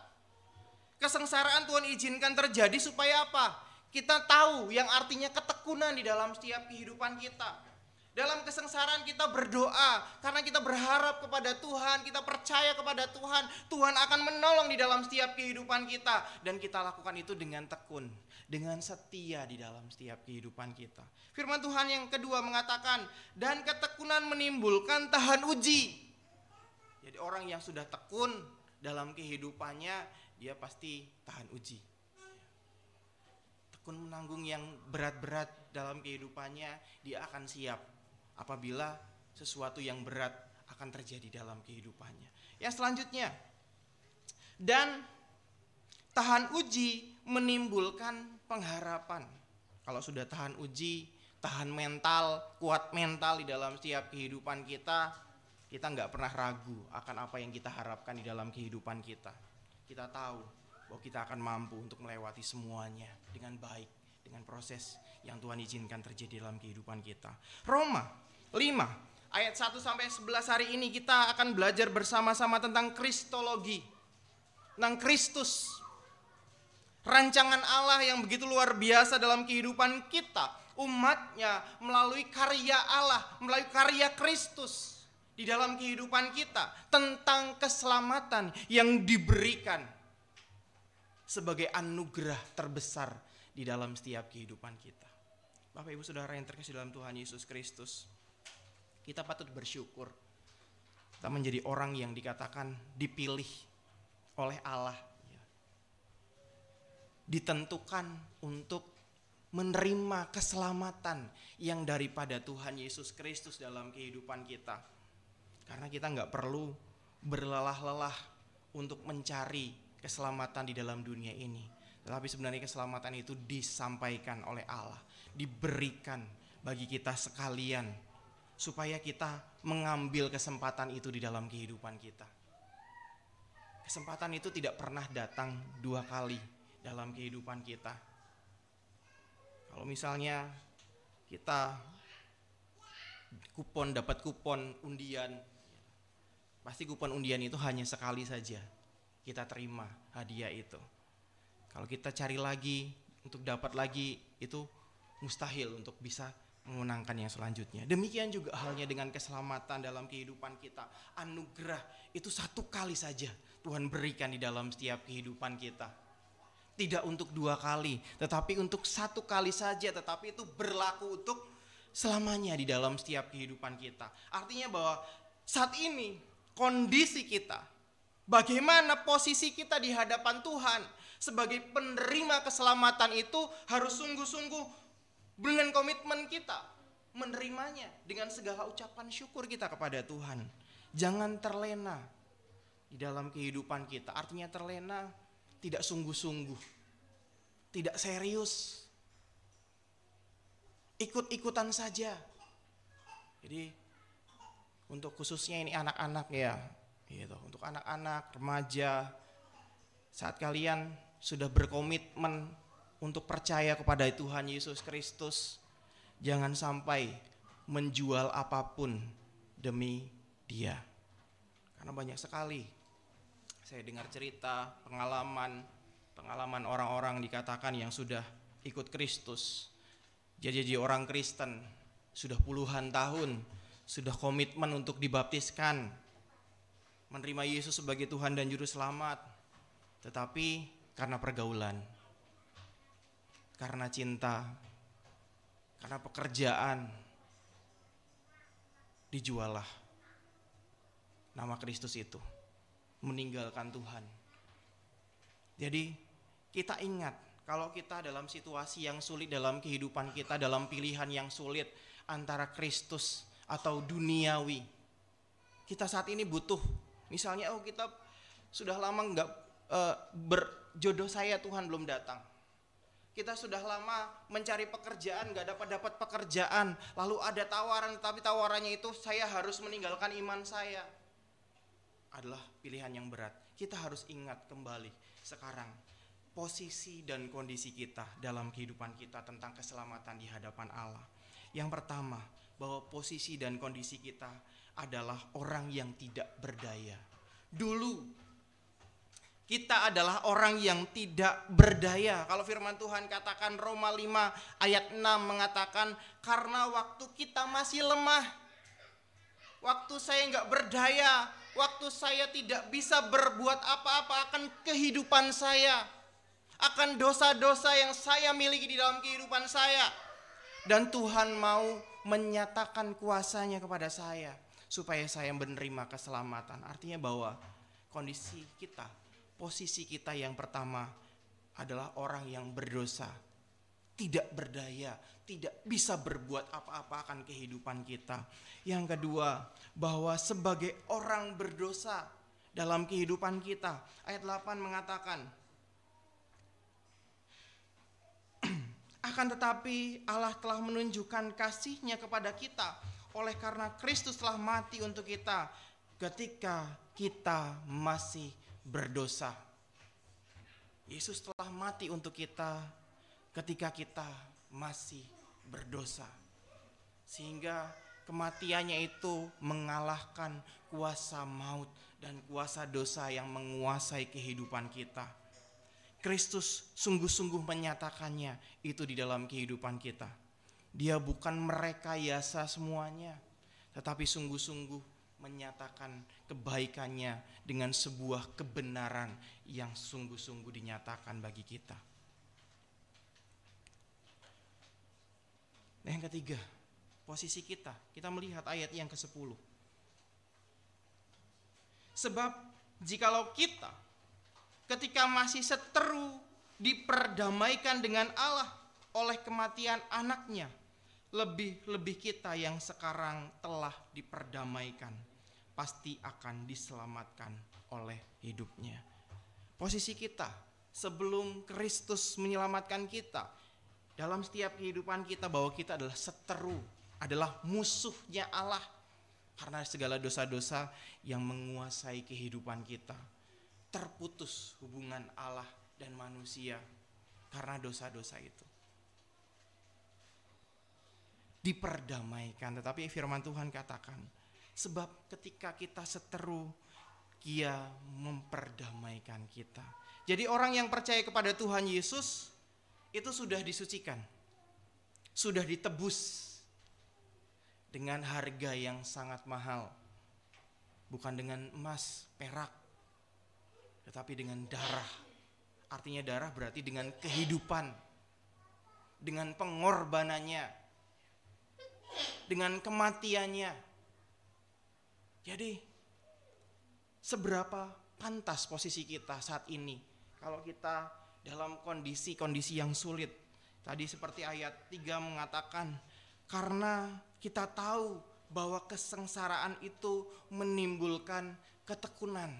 Kesengsaraan Tuhan izinkan terjadi supaya apa? Kita tahu yang artinya ketekunan di dalam setiap kehidupan kita. Dalam kesengsaraan kita berdoa karena kita berharap kepada Tuhan, kita percaya kepada Tuhan. Tuhan akan menolong di dalam setiap kehidupan kita. Dan kita lakukan itu dengan tekun, dengan setia di dalam setiap kehidupan kita. Firman Tuhan yang kedua mengatakan, dan ketekunan menimbulkan tahan uji. Jadi orang yang sudah tekun dalam kehidupannya, dia pasti tahan uji. Tekun menanggung yang berat-berat dalam kehidupannya, dia akan siap apabila sesuatu yang berat akan terjadi dalam kehidupannya. Yang selanjutnya, dan tahan uji menimbulkan pengharapan. Kalau sudah tahan uji, tahan mental, kuat mental di dalam setiap kehidupan kita nggak pernah ragu akan apa yang kita harapkan di dalam kehidupan kita. Kita tahu bahwa kita akan mampu untuk melewati semuanya dengan baik, dengan proses yang Tuhan izinkan terjadi dalam kehidupan kita. Roma 5 ayat 1-11 hari ini kita akan belajar bersama-sama tentang kristologi, tentang Kristus. Rancangan Allah yang begitu luar biasa dalam kehidupan kita, umatnya, melalui karya Allah, melalui karya Kristus di dalam kehidupan kita, tentang keselamatan yang diberikan sebagai anugerah terbesar di dalam setiap kehidupan kita. Bapak Ibu Saudara yang terkasih dalam Tuhan Yesus Kristus, kita patut bersyukur kita menjadi orang yang dikatakan dipilih oleh Allah, ditentukan untuk menerima keselamatan yang daripada Tuhan Yesus Kristus dalam kehidupan kita. Karena kita gak perlu berlelah-lelah untuk mencari keselamatan di dalam dunia ini. Tetapi sebenarnya keselamatan itu disampaikan oleh Allah, diberikan bagi kita sekalian, supaya kita mengambil kesempatan itu di dalam kehidupan kita. Kesempatan itu tidak pernah datang 2 kali dalam kehidupan kita. Kalau misalnya kita dapat kupon undian, pasti kupon undian itu hanya sekali saja kita terima hadiah itu. Kalau kita cari lagi untuk dapat lagi, itu mustahil untuk bisa memenangkan yang selanjutnya. Demikian juga halnya dengan keselamatan dalam kehidupan kita. Anugerah itu 1 kali saja Tuhan berikan di dalam setiap kehidupan kita. Tidak untuk 2 kali, tetapi untuk 1 kali saja. Tetapi itu berlaku untuk selamanya di dalam setiap kehidupan kita. Artinya bahwa saat ini kondisi kita, bagaimana posisi kita di hadapan Tuhan sebagai penerima keselamatan itu harus sungguh-sungguh dengan komitmen kita menerimanya dengan segala ucapan syukur kita kepada Tuhan. Jangan terlena di dalam kehidupan kita. Artinya terlena tidak sungguh-sungguh, tidak serius, ikut-ikutan saja. Jadi untuk khususnya ini anak-anak ya, gitu. Untuk anak-anak, remaja, saat kalian sudah berkomitmen untuk percaya kepada Tuhan Yesus Kristus, jangan sampai menjual apapun demi Dia. Karena banyak sekali saya dengar cerita, pengalaman orang-orang dikatakan yang sudah ikut Kristus, jadi orang Kristen, sudah puluhan tahun, sudah komitmen untuk dibaptiskan, menerima Yesus sebagai Tuhan dan Juru Selamat, tetapi karena pergaulan, karena cinta, karena pekerjaan, dijualah nama Kristus itu, meninggalkan Tuhan. Jadi kita ingat, kalau kita dalam situasi yang sulit dalam kehidupan kita, dalam pilihan yang sulit antara Kristus atau duniawi, kita saat ini butuh, misalnya kita sudah lama berjodoh saya Tuhan belum datang. Kita sudah lama mencari pekerjaan, gak dapat pekerjaan. Lalu ada tawaran, tapi tawarannya itu saya harus meninggalkan iman saya. Adalah pilihan yang berat. Kita harus ingat kembali sekarang posisi dan kondisi kita dalam kehidupan kita tentang keselamatan di hadapan Allah. Yang pertama, bahwa posisi dan kondisi kita adalah orang yang tidak berdaya. Dulu kita adalah orang yang tidak berdaya. Kalau firman Tuhan katakan Roma 5 ayat 6 mengatakan, karena waktu kita masih lemah, waktu saya nggak berdaya, waktu saya tidak bisa berbuat apa-apa akan kehidupan saya, akan dosa-dosa yang saya miliki di dalam kehidupan saya. Dan Tuhan mau menyatakan kuasanya kepada saya, supaya saya menerima keselamatan. Artinya bahwa kondisi kita, posisi kita yang pertama adalah orang yang berdosa, tidak berdaya, tidak bisa berbuat apa-apa akan kehidupan kita. Yang kedua, bahwa sebagai orang berdosa dalam kehidupan kita, ayat 8 mengatakan, akan tetapi Allah telah menunjukkan kasih-Nya kepada kita oleh karena Kristus telah mati untuk kita ketika kita masih berdosa. Yesus telah mati untuk kita ketika kita masih berdosa. Sehingga kematiannya itu mengalahkan kuasa maut dan kuasa dosa yang menguasai kehidupan kita. Kristus sungguh-sungguh menyatakannya itu di dalam kehidupan kita. Dia bukan merekayasa semuanya, tetapi sungguh-sungguh menyatakan kebaikannya dengan sebuah kebenaran yang sungguh-sungguh dinyatakan bagi kita. Nah, yang ketiga, posisi kita melihat ayat yang ke-10. Sebab jikalau kita ketika masih seteru diperdamaikan dengan Allah oleh kematian anaknya, lebih-lebih kita yang sekarang telah diperdamaikan pasti akan diselamatkan oleh hidupnya. Posisi kita sebelum Kristus menyelamatkan kita, dalam setiap kehidupan kita, bahwa kita adalah seteru, adalah musuhnya Allah karena segala dosa-dosa yang menguasai kehidupan kita. Terputus hubungan Allah dan manusia karena dosa-dosa itu. Diperdamaikan, tetapi firman Tuhan katakan, sebab ketika kita seteru, Dia memperdamaikan kita. Jadi orang yang percaya kepada Tuhan Yesus itu sudah disucikan, sudah ditebus dengan harga yang sangat mahal, bukan dengan emas, perak, tetapi dengan darah. Artinya darah berarti dengan kehidupan, dengan pengorbanannya, dengan kematiannya. Jadi seberapa pantas posisi kita saat ini kalau kita dalam kondisi-kondisi yang sulit. Tadi seperti ayat 3 mengatakan, karena kita tahu bahwa kesengsaraan itu menimbulkan ketekunan.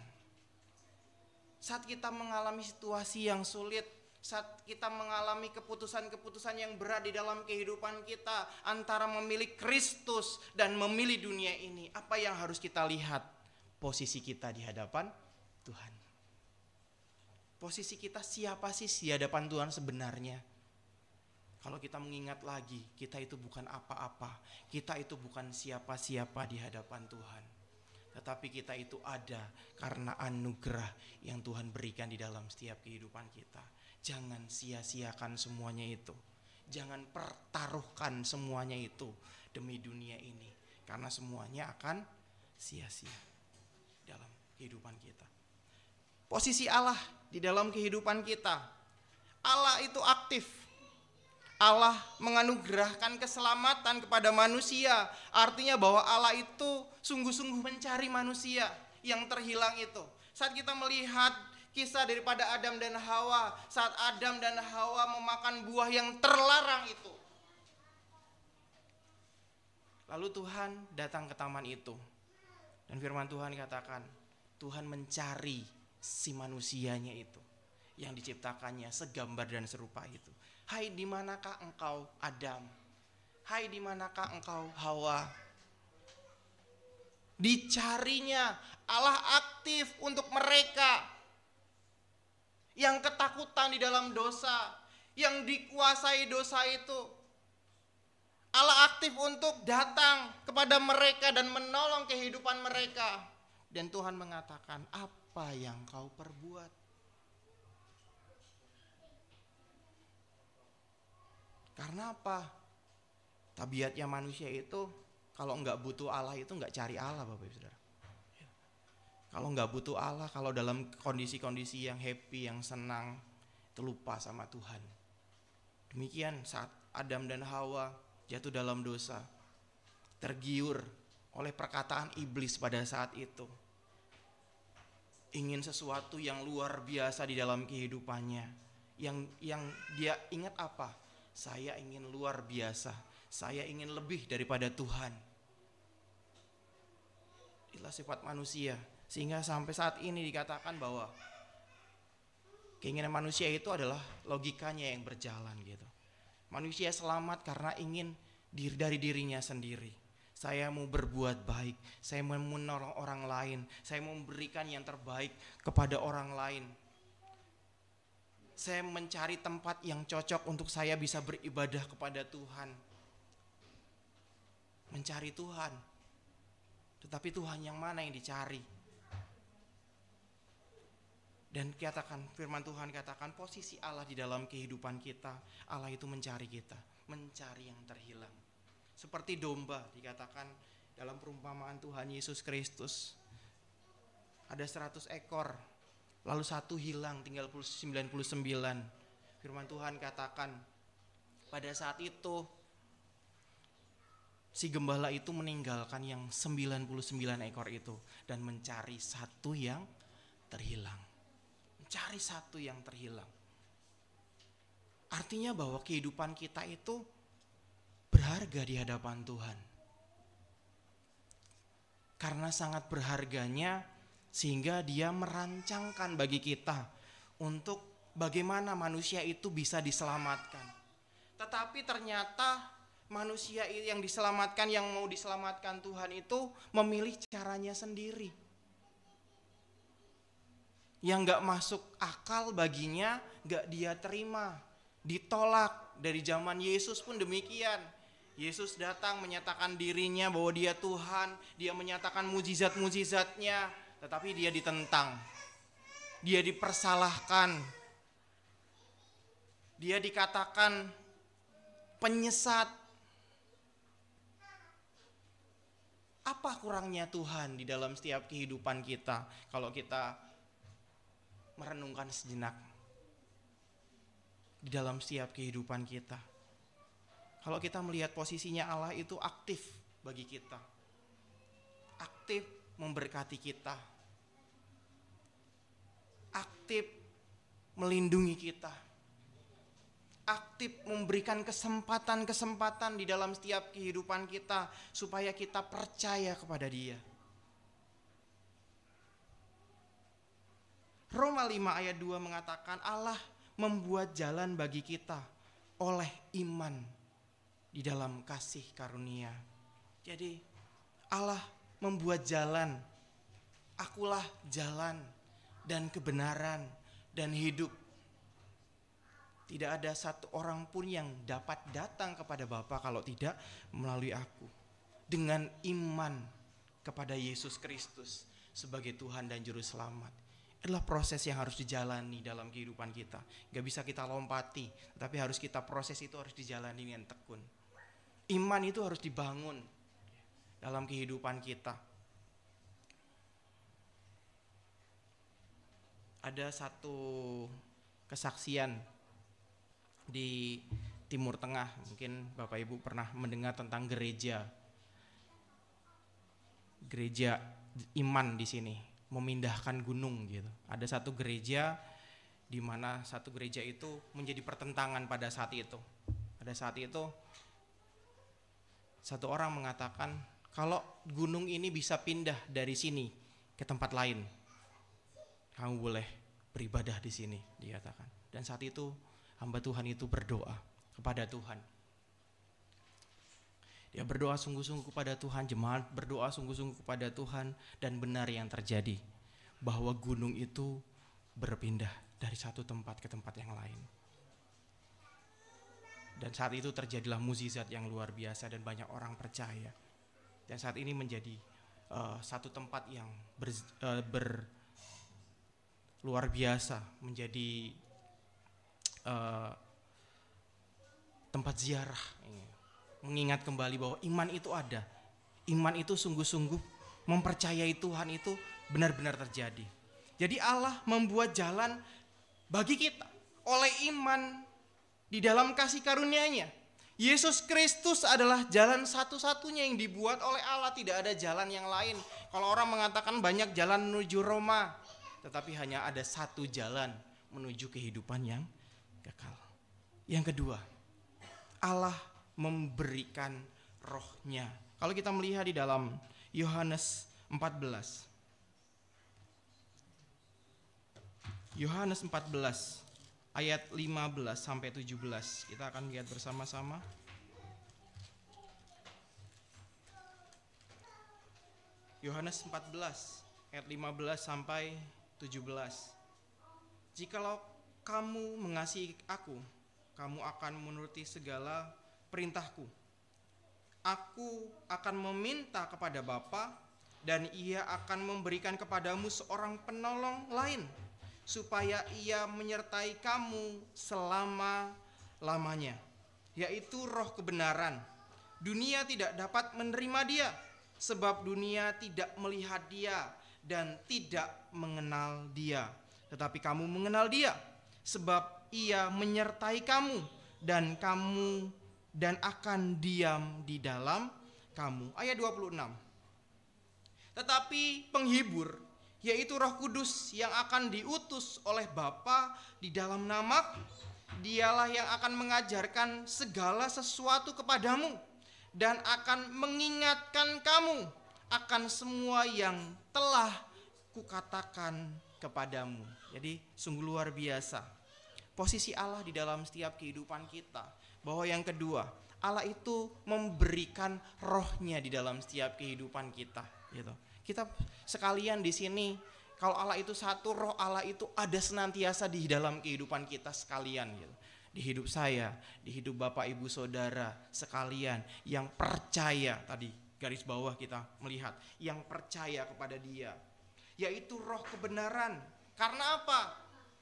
Saat kita mengalami situasi yang sulit, saat kita mengalami keputusan-keputusan yang berat di dalam kehidupan kita, antara memilih Kristus dan memilih dunia ini, apa yang harus kita lihat? Posisi kita di hadapan Tuhan. Posisi kita siapa sih di hadapan Tuhan sebenarnya? Kalau kita mengingat lagi, kita itu bukan apa-apa, kita itu bukan siapa-siapa di hadapan Tuhan. Tetapi kita itu ada karena anugerah yang Tuhan berikan di dalam setiap kehidupan kita. Jangan sia-siakan semuanya itu. Jangan pertaruhkan semuanya itu demi dunia ini. Karena semuanya akan sia-sia dalam kehidupan kita. Posisi Allah di dalam kehidupan kita. Allah itu aktif. Allah menganugerahkan keselamatan kepada manusia. Artinya bahwa Allah itu sungguh-sungguh mencari manusia yang terhilang itu. Saat kita melihat kisah daripada Adam dan Hawa, saat Adam dan Hawa memakan buah yang terlarang itu, lalu Tuhan datang ke taman itu, dan firman Tuhan katakan, Tuhan mencari si manusianya itu yang diciptakannya segambar dan serupa itu. Hai, di manakah engkau Adam? Hai, di manakah engkau Hawa? Dicarinya. Allah aktif untuk mereka yang ketakutan di dalam dosa, yang dikuasai dosa itu. Allah aktif untuk datang kepada mereka dan menolong kehidupan mereka. Dan Tuhan mengatakan, apa yang kau perbuat? Karena apa? Tabiatnya manusia itu kalau nggak butuh Allah itu nggak cari Allah, Bapak Ibu Saudara. Kalau nggak butuh Allah, kalau dalam kondisi-kondisi yang happy, yang senang, itu lupa sama Tuhan. Demikian saat Adam dan Hawa jatuh dalam dosa, tergiur oleh perkataan iblis pada saat itu. Ingin sesuatu yang luar biasa di dalam kehidupannya. Yang dia ingat apa? Saya ingin luar biasa. Saya ingin lebih daripada Tuhan. Itulah sifat manusia. Sehingga sampai saat ini dikatakan bahwa keinginan manusia itu adalah logikanya yang berjalan gitu. Manusia selamat karena ingin dari dirinya sendiri. Saya mau berbuat baik, saya mau menolong orang lain, saya mau memberikan yang terbaik kepada orang lain. Saya mencari tempat yang cocok untuk saya bisa beribadah kepada Tuhan. Mencari Tuhan. Tetapi Tuhan yang mana yang dicari? Dan firman Tuhan katakan posisi Allah di dalam kehidupan kita, Allah itu mencari kita, mencari yang terhilang. Seperti domba dikatakan dalam perumpamaan Tuhan Yesus Kristus. Ada 100 ekor, lalu satu hilang, tinggal 99. Firman Tuhan katakan, pada saat itu si gembala itu meninggalkan yang 99 ekor itu dan mencari satu yang terhilang. Mencari satu yang terhilang. Artinya bahwa kehidupan kita itu berharga di hadapan Tuhan. Karena sangat berharganya sehingga Dia merancangkan bagi kita untuk bagaimana manusia itu bisa diselamatkan. Tetapi ternyata manusia yang diselamatkan, yang mau diselamatkan Tuhan itu memilih caranya sendiri. Yang gak masuk akal baginya gak dia terima, ditolak. Dari zaman Yesus pun demikian. Yesus datang menyatakan dirinya bahwa Dia Tuhan, Dia menyatakan mujizat-mujizatnya, tetapi Dia ditentang, Dia dipersalahkan, Dia dikatakan penyesat. Apa kurangnya Tuhan di dalam setiap kehidupan kita kalau kita merenungkan sejenak di dalam setiap kehidupan kita? Kalau kita melihat posisinya Allah itu aktif bagi kita, aktif memberkati kita, aktif melindungi kita, aktif memberikan kesempatan-kesempatan di dalam setiap kehidupan kita supaya kita percaya kepada Dia. Roma 5 ayat 2 mengatakan Allah membuat jalan bagi kita oleh iman di dalam kasih karunia. Jadi Allah membuat jalan. Akulah jalan dan kebenaran dan hidup. Tidak ada satu orang pun yang dapat datang kepada Bapa kalau tidak melalui aku. Dengan iman kepada Yesus Kristus sebagai Tuhan dan Juru Selamat. Adalah proses yang harus dijalani dalam kehidupan kita. Gak bisa kita lompati, tapi harus kita proses itu harus dijalani dengan tekun. Iman itu harus dibangun dalam kehidupan kita. Ada satu kesaksian di Timur Tengah, mungkin Bapak Ibu pernah mendengar tentang gereja iman di sini, memindahkan gunung gitu. Ada satu gereja di mana satu gereja itu menjadi pertentangan pada saat itu. Pada saat itu satu orang mengatakan kalau gunung ini bisa pindah dari sini ke tempat lain, kamu boleh beribadah di sini, dikatakan. Dan saat itu hamba Tuhan itu berdoa kepada Tuhan. Dia berdoa sungguh-sungguh kepada Tuhan, jemaat berdoa sungguh-sungguh kepada Tuhan, dan benar yang terjadi bahwa gunung itu berpindah dari satu tempat ke tempat yang lain. Dan saat itu terjadilah mukjizat yang luar biasa dan banyak orang percaya. Dan saat ini menjadi satu tempat yang luar biasa, menjadi tempat ziarah. Mengingat kembali bahwa iman itu ada. Iman itu sungguh-sungguh mempercayai Tuhan itu benar-benar terjadi. Jadi Allah membuat jalan bagi kita oleh iman di dalam kasih karunia-Nya. Yesus Kristus adalah jalan satu-satunya yang dibuat oleh Allah, tidak ada jalan yang lain. Kalau orang mengatakan banyak jalan menuju Roma, tetapi hanya ada satu jalan menuju kehidupan yang kekal. Yang kedua, Allah memberikan roh-Nya. Kalau kita melihat di dalam Yohanes 14. Yohanes 14 ayat 15 sampai 17. Kita akan lihat bersama-sama. Yohanes 14 ayat 15 sampai 17. Jikalau kamu mengasihi aku, kamu akan menuruti segala perintahku. Aku akan meminta kepada Bapa, dan Ia akan memberikan kepadamu seorang penolong lain, supaya Ia menyertai kamu selama-lamanya, yaitu Roh kebenaran. Dunia tidak dapat menerima Dia, sebab dunia tidak melihat Dia dan tidak mengenal Dia. Tetapi kamu mengenal Dia, sebab Ia menyertai kamu dan akan diam di dalam kamu. Ayat 26. Tetapi penghibur, yaitu Roh Kudus yang akan diutus oleh Bapa di dalam namaku, Dialah yang akan mengajarkan segala sesuatu kepadamu dan akan mengingatkan kamu akan semua yang telah kukatakan kepadamu. Jadi sungguh luar biasa posisi Allah di dalam setiap kehidupan kita. Bahwa yang kedua, Allah itu memberikan rohnya di dalam setiap kehidupan kita, gitu. Kita sekalian di sini, kalau Allah itu satu, roh Allah itu ada senantiasa di dalam kehidupan kita sekalian, gitu. Di hidup saya, di hidup Bapak Ibu Saudara sekalian yang percaya, tadi garis bawah kita melihat, yang percaya kepada Dia, yaitu roh kebenaran. Karena apa?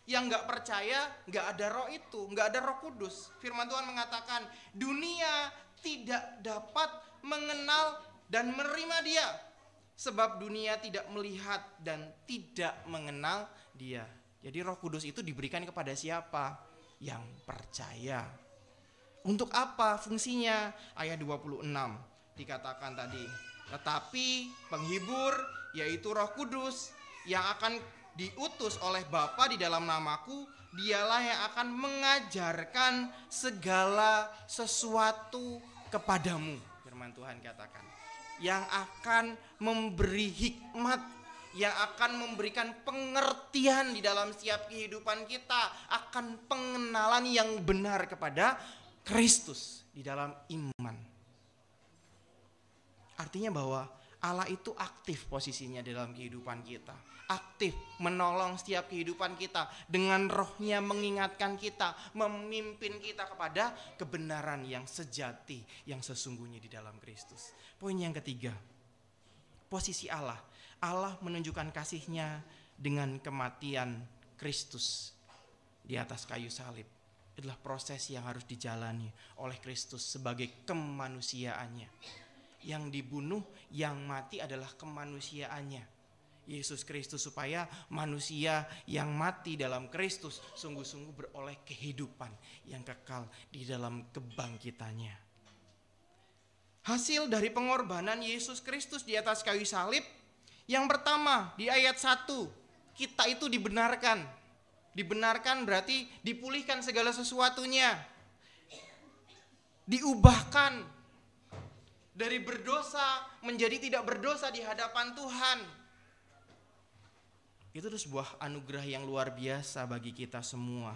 Yang gak percaya gak ada roh itu, gak ada Roh Kudus. Firman Tuhan mengatakan dunia tidak dapat mengenal dan menerima Dia, sebab dunia tidak melihat dan tidak mengenal Dia. Jadi Roh Kudus itu diberikan kepada siapa? Yang percaya. Untuk apa fungsinya? Ayat 26 dikatakan tadi, tetapi penghibur, yaitu Roh Kudus yang akan diutus oleh Bapa di dalam namaku, Dialah yang akan mengajarkan segala sesuatu kepadamu. Firman Tuhan katakan, yang akan memberi hikmat, yang akan memberikan pengertian di dalam setiap kehidupan kita akan pengenalan yang benar kepada Kristus di dalam iman. Artinya bahwa Allah itu aktif posisinya dalam kehidupan kita, aktif menolong setiap kehidupan kita, dengan rohnya mengingatkan kita, memimpin kita kepada kebenaran yang sejati, yang sesungguhnya di dalam Kristus. Poin yang ketiga, posisi Allah. Allah menunjukkan kasih-Nya dengan kematian Kristus di atas kayu salib. Adalah proses yang harus dijalani oleh Kristus sebagai kemanusiaannya. Yang dibunuh, yang mati adalah kemanusiaannya Yesus Kristus, supaya manusia yang mati dalam Kristus sungguh-sungguh beroleh kehidupan yang kekal di dalam kebangkitannya. Hasil dari pengorbanan Yesus Kristus di atas kayu salib, yang pertama di ayat 1, kita itu dibenarkan. Dibenarkan berarti dipulihkan segala sesuatunya, diubahkan dari berdosa menjadi tidak berdosa di hadapan Tuhan. Itu tuh sebuah anugerah yang luar biasa bagi kita semua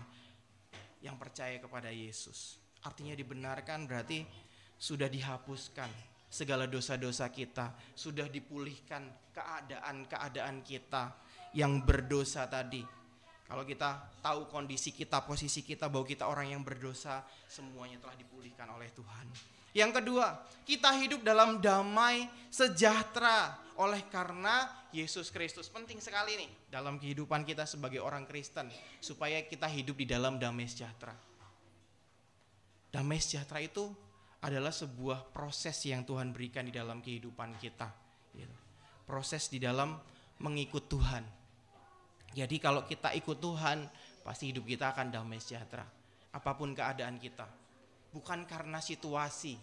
yang percaya kepada Yesus. Artinya dibenarkan berarti sudah dihapuskan segala dosa-dosa kita, sudah dipulihkan keadaan-keadaan kita yang berdosa tadi. Kalau kita tahu kondisi kita, posisi kita, bahwa kita orang yang berdosa, semuanya telah dipulihkan oleh Tuhan. Yang kedua, kita hidup dalam damai sejahtera oleh karena Yesus Kristus. Penting sekali nih dalam kehidupan kita sebagai orang Kristen, supaya kita hidup di dalam damai sejahtera. Damai sejahtera itu adalah sebuah proses yang Tuhan berikan di dalam kehidupan kita. Proses di dalam mengikut Tuhan. Jadi kalau kita ikut Tuhan, pasti hidup kita akan damai sejahtera. Apapun keadaan kita. Bukan karena situasi.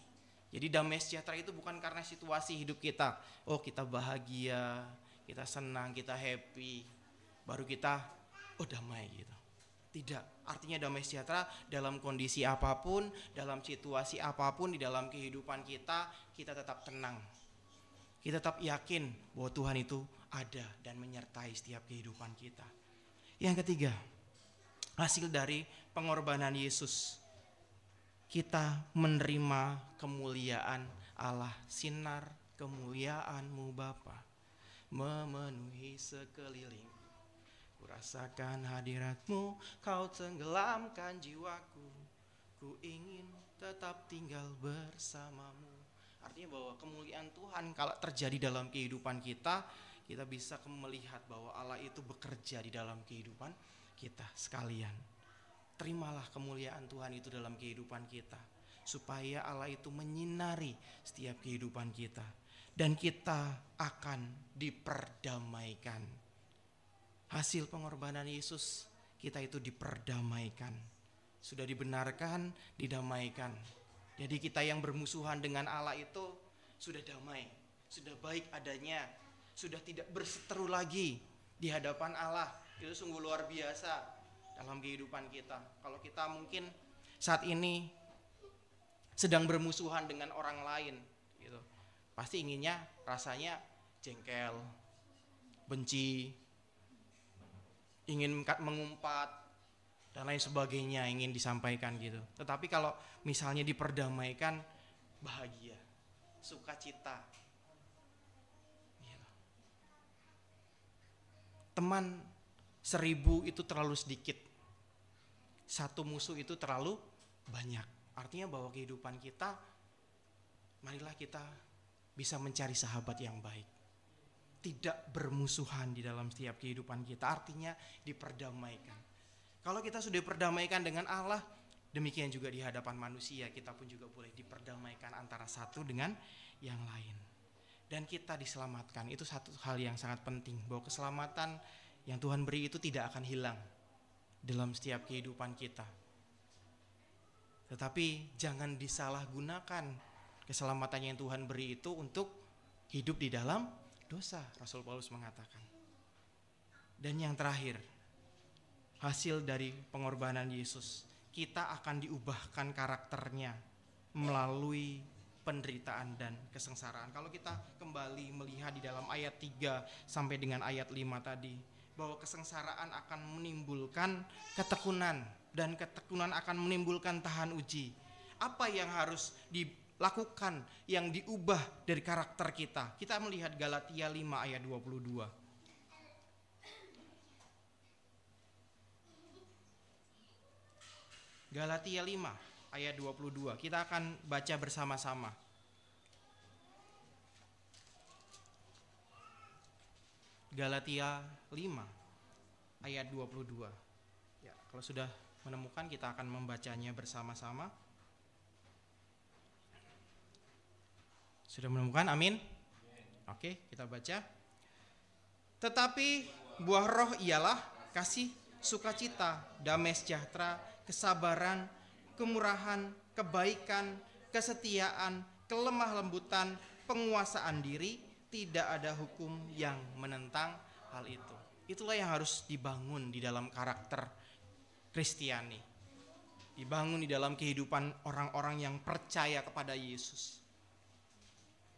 Jadi damai sejahtera itu bukan karena situasi hidup kita. Oh, kita bahagia, kita senang, kita happy, baru kita damai gitu. Tidak, artinya damai sejahtera dalam kondisi apapun, dalam situasi apapun di dalam kehidupan kita tetap tenang. Kita tetap yakin bahwa Tuhan itu ada dan menyertai setiap kehidupan kita. Yang ketiga, hasil dari pengorbanan Yesus, kita menerima kemuliaan Allah. Sinar kemuliaan-Mu Bapa memenuhi sekeliling. Kurasakan hadirat-Mu, Kau tenggelamkan jiwaku. Ku ingin tetap tinggal bersama-Mu. Artinya bahwa kemuliaan Tuhan kalau terjadi dalam kehidupan kita bisa melihat bahwa Allah itu bekerja di dalam kehidupan kita sekalian. Terimalah kemuliaan Tuhan itu dalam kehidupan kita, supaya Allah itu menyinari setiap kehidupan kita. dan kita akan diperdamaikan. Hasil pengorbanan Yesus, kita itu diperdamaikan. Sudah dibenarkan, didamaikan. Jadi kita yang bermusuhan dengan Allah itu sudah damai, sudah baik adanya, sudah tidak berseteru lagi di hadapan Allah. Itu sungguh luar biasa dalam kehidupan kita. Kalau kita mungkin saat ini sedang bermusuhan dengan orang lain gitu, pasti inginnya rasanya jengkel, benci, ingin mengumpat dan lain sebagainya, ingin disampaikan gitu. Tetapi kalau misalnya diperdamaikan, bahagia, sukacita. Teman 1000 itu terlalu sedikit, satu musuh itu terlalu banyak. Artinya bahwa kehidupan kita, marilah kita bisa mencari sahabat yang baik, tidak bermusuhan di dalam setiap kehidupan kita. Artinya diperdamaikan. Kalau kita sudah diperdamaikan dengan Allah, demikian juga di hadapan manusia, kita pun juga boleh diperdamaikan antara satu dengan yang lain. Dan kita diselamatkan. Itu satu hal yang sangat penting, bahwa keselamatan yang Tuhan beri itu tidak akan hilang dalam setiap kehidupan kita. Tetapi jangan disalahgunakan keselamatan yang Tuhan beri itu untuk hidup di dalam dosa, Rasul Paulus mengatakan. Dan yang terakhir, hasil dari pengorbanan Yesus, kita akan diubahkan karakternya melalui penderitaan dan kesengsaraan. Kalau kita kembali melihat di dalam ayat 3 sampai dengan ayat 5 tadi, bahwa kesengsaraan akan menimbulkan ketekunan, dan ketekunan akan menimbulkan tahan uji. Apa yang harus dilakukan, yang diubah dari karakter kita? Kita melihat Galatia 5 ayat 22. Galatia 5 ayat 22. Kita akan baca bersama-sama. Galatia 5 ayat 22. Ya, kalau sudah menemukan, kita akan membacanya bersama-sama. Sudah menemukan? Amin. Oke, kita baca. Tetapi buah roh ialah kasih, sukacita, damai sejahtera, kesabaran, kemurahan, kebaikan, kesetiaan, kelemah lembutan, penguasaan diri. Tidak ada hukum yang menentang hal itu. Itulah yang harus dibangun di dalam karakter Kristiani, dibangun di dalam kehidupan orang-orang yang percaya kepada Yesus.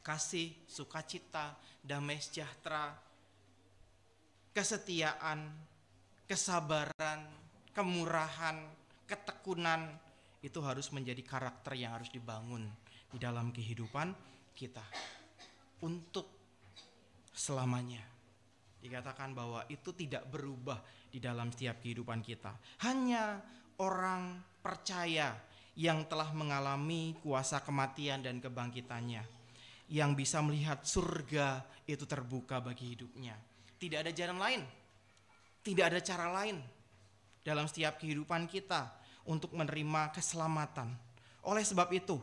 Kasih, sukacita, damai sejahtera, kesetiaan, kesabaran, kemurahan, ketekunan, itu harus menjadi karakter yang harus dibangun di dalam kehidupan kita untuk selamanya. Dikatakan bahwa itu tidak berubah di dalam setiap kehidupan kita. Hanya orang percaya yang telah mengalami kuasa kematian dan kebangkitannya yang bisa melihat surga itu terbuka bagi hidupnya. Tidak ada jalan lain, tidak ada cara lain dalam setiap kehidupan kita untuk menerima keselamatan. Oleh sebab itu,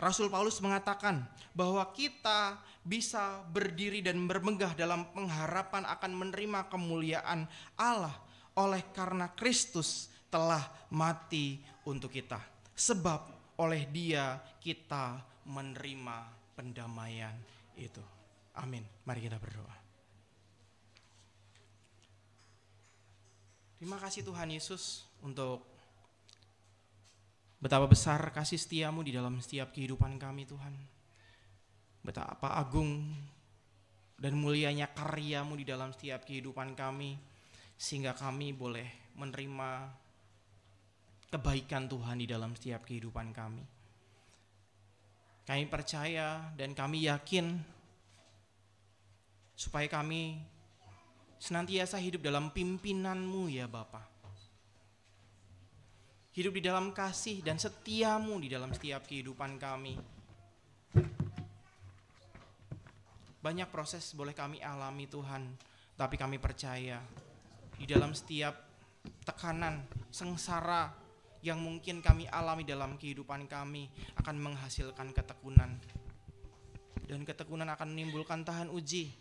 Rasul Paulus mengatakan bahwa kita bisa berdiri dan bermegah dalam pengharapan akan menerima kemuliaan Allah oleh karena Kristus telah mati untuk kita. Sebab oleh Dia kita menerima pendamaian itu. Amin. Mari kita berdoa. Terima kasih Tuhan Yesus untuk betapa besar kasih setiamu di dalam setiap kehidupan kami Tuhan. Betapa agung dan mulianya karyamu di dalam setiap kehidupan kami, sehingga kami boleh menerima kebaikan Tuhan di dalam setiap kehidupan kami. Kami percaya dan kami yakin supaya kami senantiasa hidup dalam pimpinan-Mu ya Bapa. Hidup di dalam kasih dan setiamu di dalam setiap kehidupan kami. Banyak proses boleh kami alami Tuhan, tapi kami percaya di dalam setiap tekanan, sengsara yang mungkin kami alami dalam kehidupan kami akan menghasilkan ketekunan dan ketekunan akan menimbulkan tahan uji,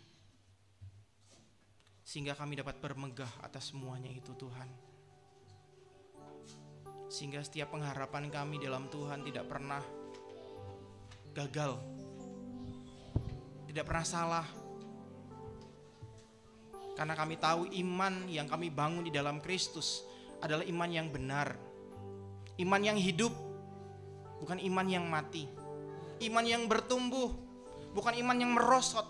sehingga kami dapat bermegah atas semuanya itu Tuhan. Sehingga setiap pengharapan kami dalam Tuhan tidak pernah gagal, tidak pernah salah. Karena kami tahu iman yang kami bangun di dalam Kristus adalah iman yang benar, iman yang hidup, bukan iman yang mati, iman yang bertumbuh, bukan iman yang merosot.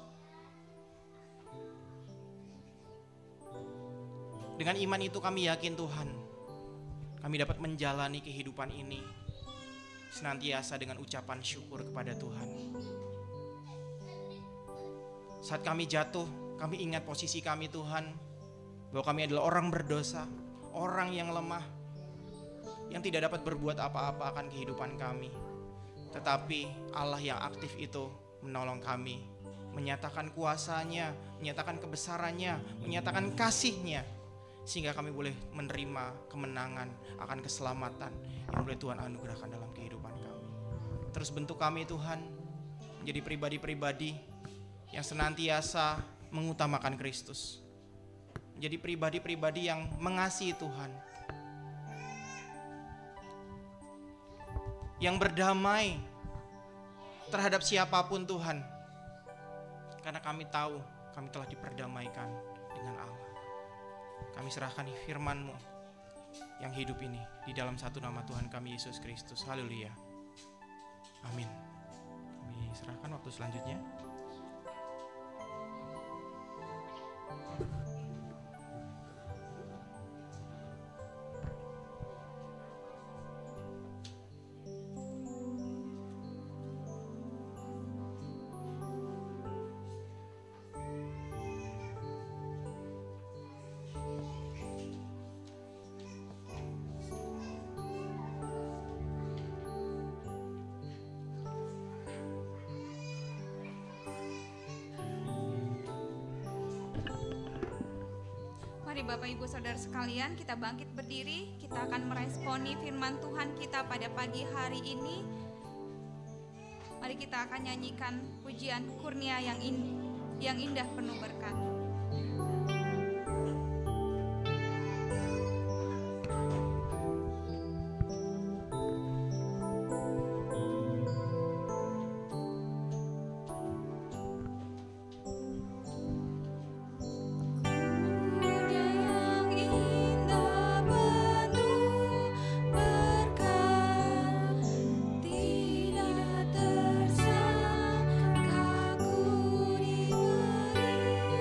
Dengan iman itu kami yakin Tuhan, kami dapat menjalani kehidupan ini senantiasa dengan ucapan syukur kepada Tuhan. Saat kami jatuh, kami ingat posisi kami Tuhan, bahwa kami adalah orang berdosa, orang yang lemah, yang tidak dapat berbuat apa-apa akan kehidupan kami. Tetapi Allah yang aktif itu menolong kami, menyatakan kuasanya, menyatakan kebesarannya, menyatakan kasihnya, sehingga kami boleh menerima kemenangan akan keselamatan yang boleh Tuhan anugerahkan dalam kehidupan kami. Terus bentuk kami Tuhan menjadi pribadi-pribadi yang senantiasa mengutamakan Kristus, menjadi pribadi-pribadi yang mengasihi Tuhan, yang berdamai terhadap siapapun Tuhan, karena kami tahu kami telah diperdamaikan dengan Allah. Kami serahkan firman-Mu yang hidup ini di dalam satu nama Tuhan kami Yesus Kristus. Haleluya. Amin. Kami serahkan waktu selanjutnya. Mari Bapak Ibu Saudara sekalian, kita bangkit berdiri. Kita akan meresponi firman Tuhan kita pada pagi hari ini. Mari kita akan nyanyikan pujian kurnia yang indah penuh berkat. Tidak tersangka ku diberi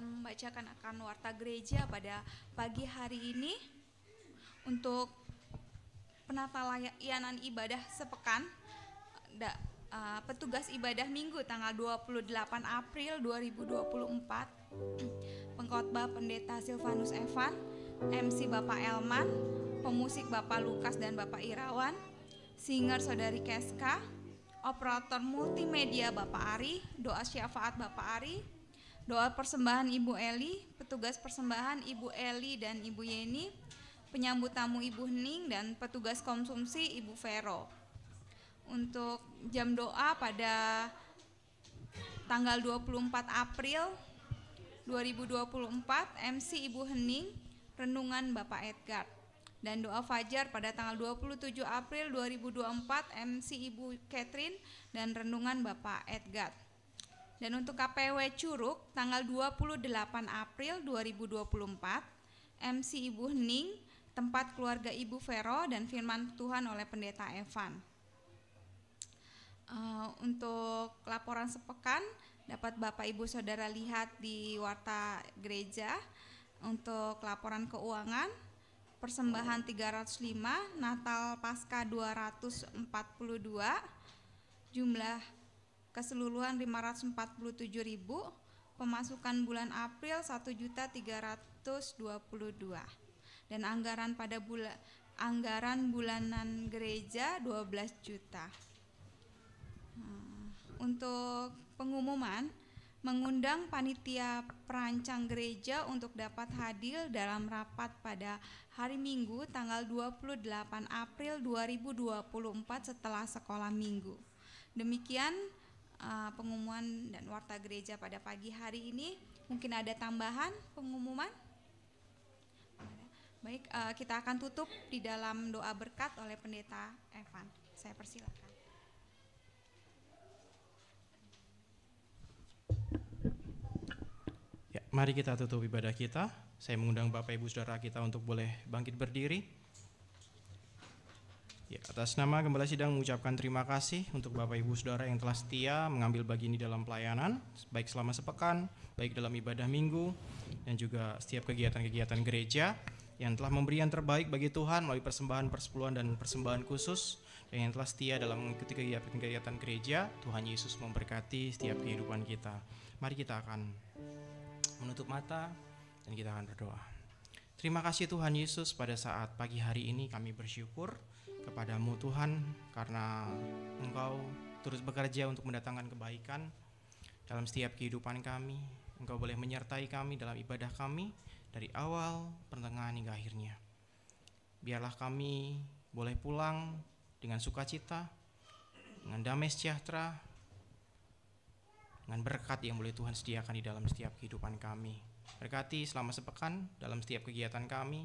membacakan akan warta gereja pada pagi hari ini. Untuk penata layanan ibadah sepekan, petugas ibadah minggu tanggal 28 April 2024, pengkhotbah Pendeta Silvanus Evan, MC Bapak Elman, pemusik Bapak Lukas dan Bapak Irawan, singer Saudari Keska, operator multimedia Bapak Ari, doa syafaat Bapak Ari, doa persembahan Ibu Eli, petugas persembahan Ibu Eli dan Ibu Yeni, penyambut tamu Ibu Hening, dan petugas konsumsi Ibu Vero. Untuk jam doa pada tanggal 24 April 2024, MC Ibu Hening, renungan Bapak Edgar. Dan doa fajar pada tanggal 27 April 2024, MC Ibu Catherine dan renungan Bapak Edgar. Dan untuk KPW Curug tanggal 28 April 2024, MC Ibu Hening, tempat keluarga Ibu Vero dan firman Tuhan oleh Pendeta Evan. Untuk laporan sepekan dapat Bapak Ibu Saudara lihat di warta gereja. Untuk laporan keuangan, persembahan 305, Natal Paskah 242, jumlah keseluruhan 547.000, pemasukan bulan April 1.322, dan anggaran pada anggaran bulanan gereja 12 juta. Untuk pengumuman, mengundang panitia perancang gereja untuk dapat hadir dalam rapat pada hari Minggu tanggal 28 April 2024 setelah sekolah minggu. Demikian pengumuman dan warta gereja pada pagi hari ini. Mungkin ada tambahan pengumuman? Baik, kita akan tutup di dalam doa berkat oleh Pendeta Evan. Saya persilakan. Ya, mari kita tutup ibadah kita. Saya mengundang Bapak Ibu Saudara kita untuk boleh bangkit berdiri. Ya, atas nama Gembala Sidang mengucapkan terima kasih untuk Bapak Ibu Saudara yang telah setia mengambil bagian di dalam pelayanan, baik selama sepekan, baik dalam ibadah minggu, dan juga setiap kegiatan-kegiatan gereja yang telah memberi yang terbaik bagi Tuhan melalui persembahan persepuluhan dan persembahan khusus, dan yang telah setia dalam mengikuti kegiatan-kegiatan gereja. Tuhan Yesus memberkati setiap kehidupan kita. Mari kita akan menutup mata dan kita akan berdoa. Terima kasih Tuhan Yesus, pada saat pagi hari ini kami bersyukur kepadamu Tuhan, karena Engkau terus bekerja untuk mendatangkan kebaikan dalam setiap kehidupan kami. Engkau boleh menyertai kami dalam ibadah kami dari awal, pertengahan hingga akhirnya. Biarlah kami boleh pulang dengan sukacita, dengan damai sejahtera, dengan berkat yang boleh Tuhan sediakan di dalam setiap kehidupan kami. Berkati selama sepekan dalam setiap kegiatan kami,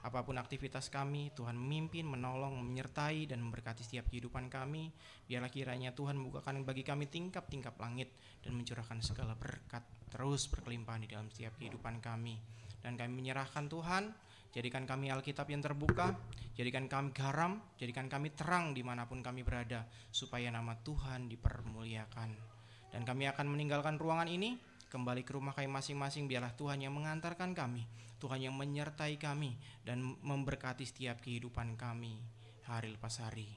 apapun aktivitas kami, Tuhan memimpin, menolong, menyertai, dan memberkati setiap kehidupan kami. Biarlah kiranya Tuhan membukakan bagi kami tingkap-tingkap langit dan mencurahkan segala berkat terus berkelimpahan di dalam setiap kehidupan kami. Dan kami menyerahkan Tuhan, jadikan kami Alkitab yang terbuka, jadikan kami garam, jadikan kami terang dimanapun kami berada, supaya nama Tuhan dipermuliakan. Dan kami akan meninggalkan ruangan ini, kembali ke rumah kami masing-masing. Biarlah Tuhan yang mengantarkan kami, Tuhan yang menyertai kami, dan memberkati setiap kehidupan kami hari lepas hari.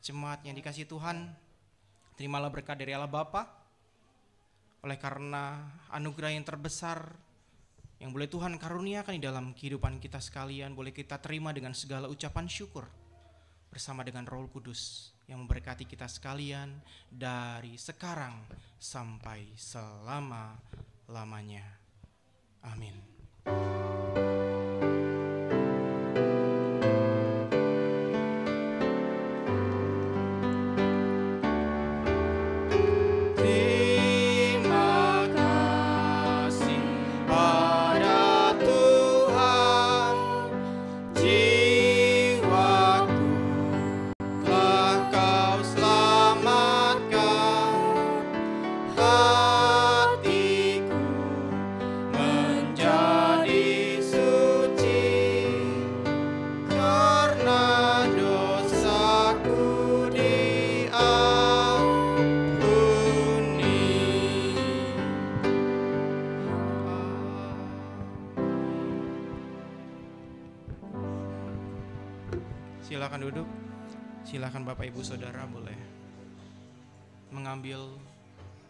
Jemaat yang dikasihi Tuhan, terimalah berkat dari Allah Bapa, oleh karena anugerah yang terbesar yang boleh Tuhan karuniakan di dalam kehidupan kita sekalian, boleh kita terima dengan segala ucapan syukur bersama dengan Roh Kudus yang memberkati kita sekalian dari sekarang sampai selama-lamanya. Amin. Hatiku menjadi Silakan Bapak Ibu Saudara boleh mengambil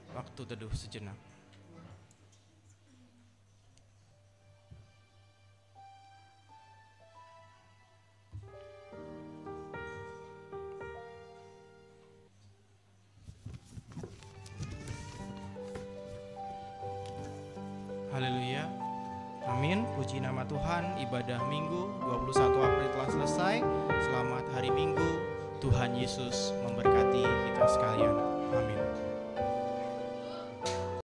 waktu teduh sejenak. Haleluya. Amin. Puji nama Tuhan. Ibadah Minggu 21 April telah selesai. Selamat hari Minggu. Tuhan Yesus memberkati kita sekalian. Amin.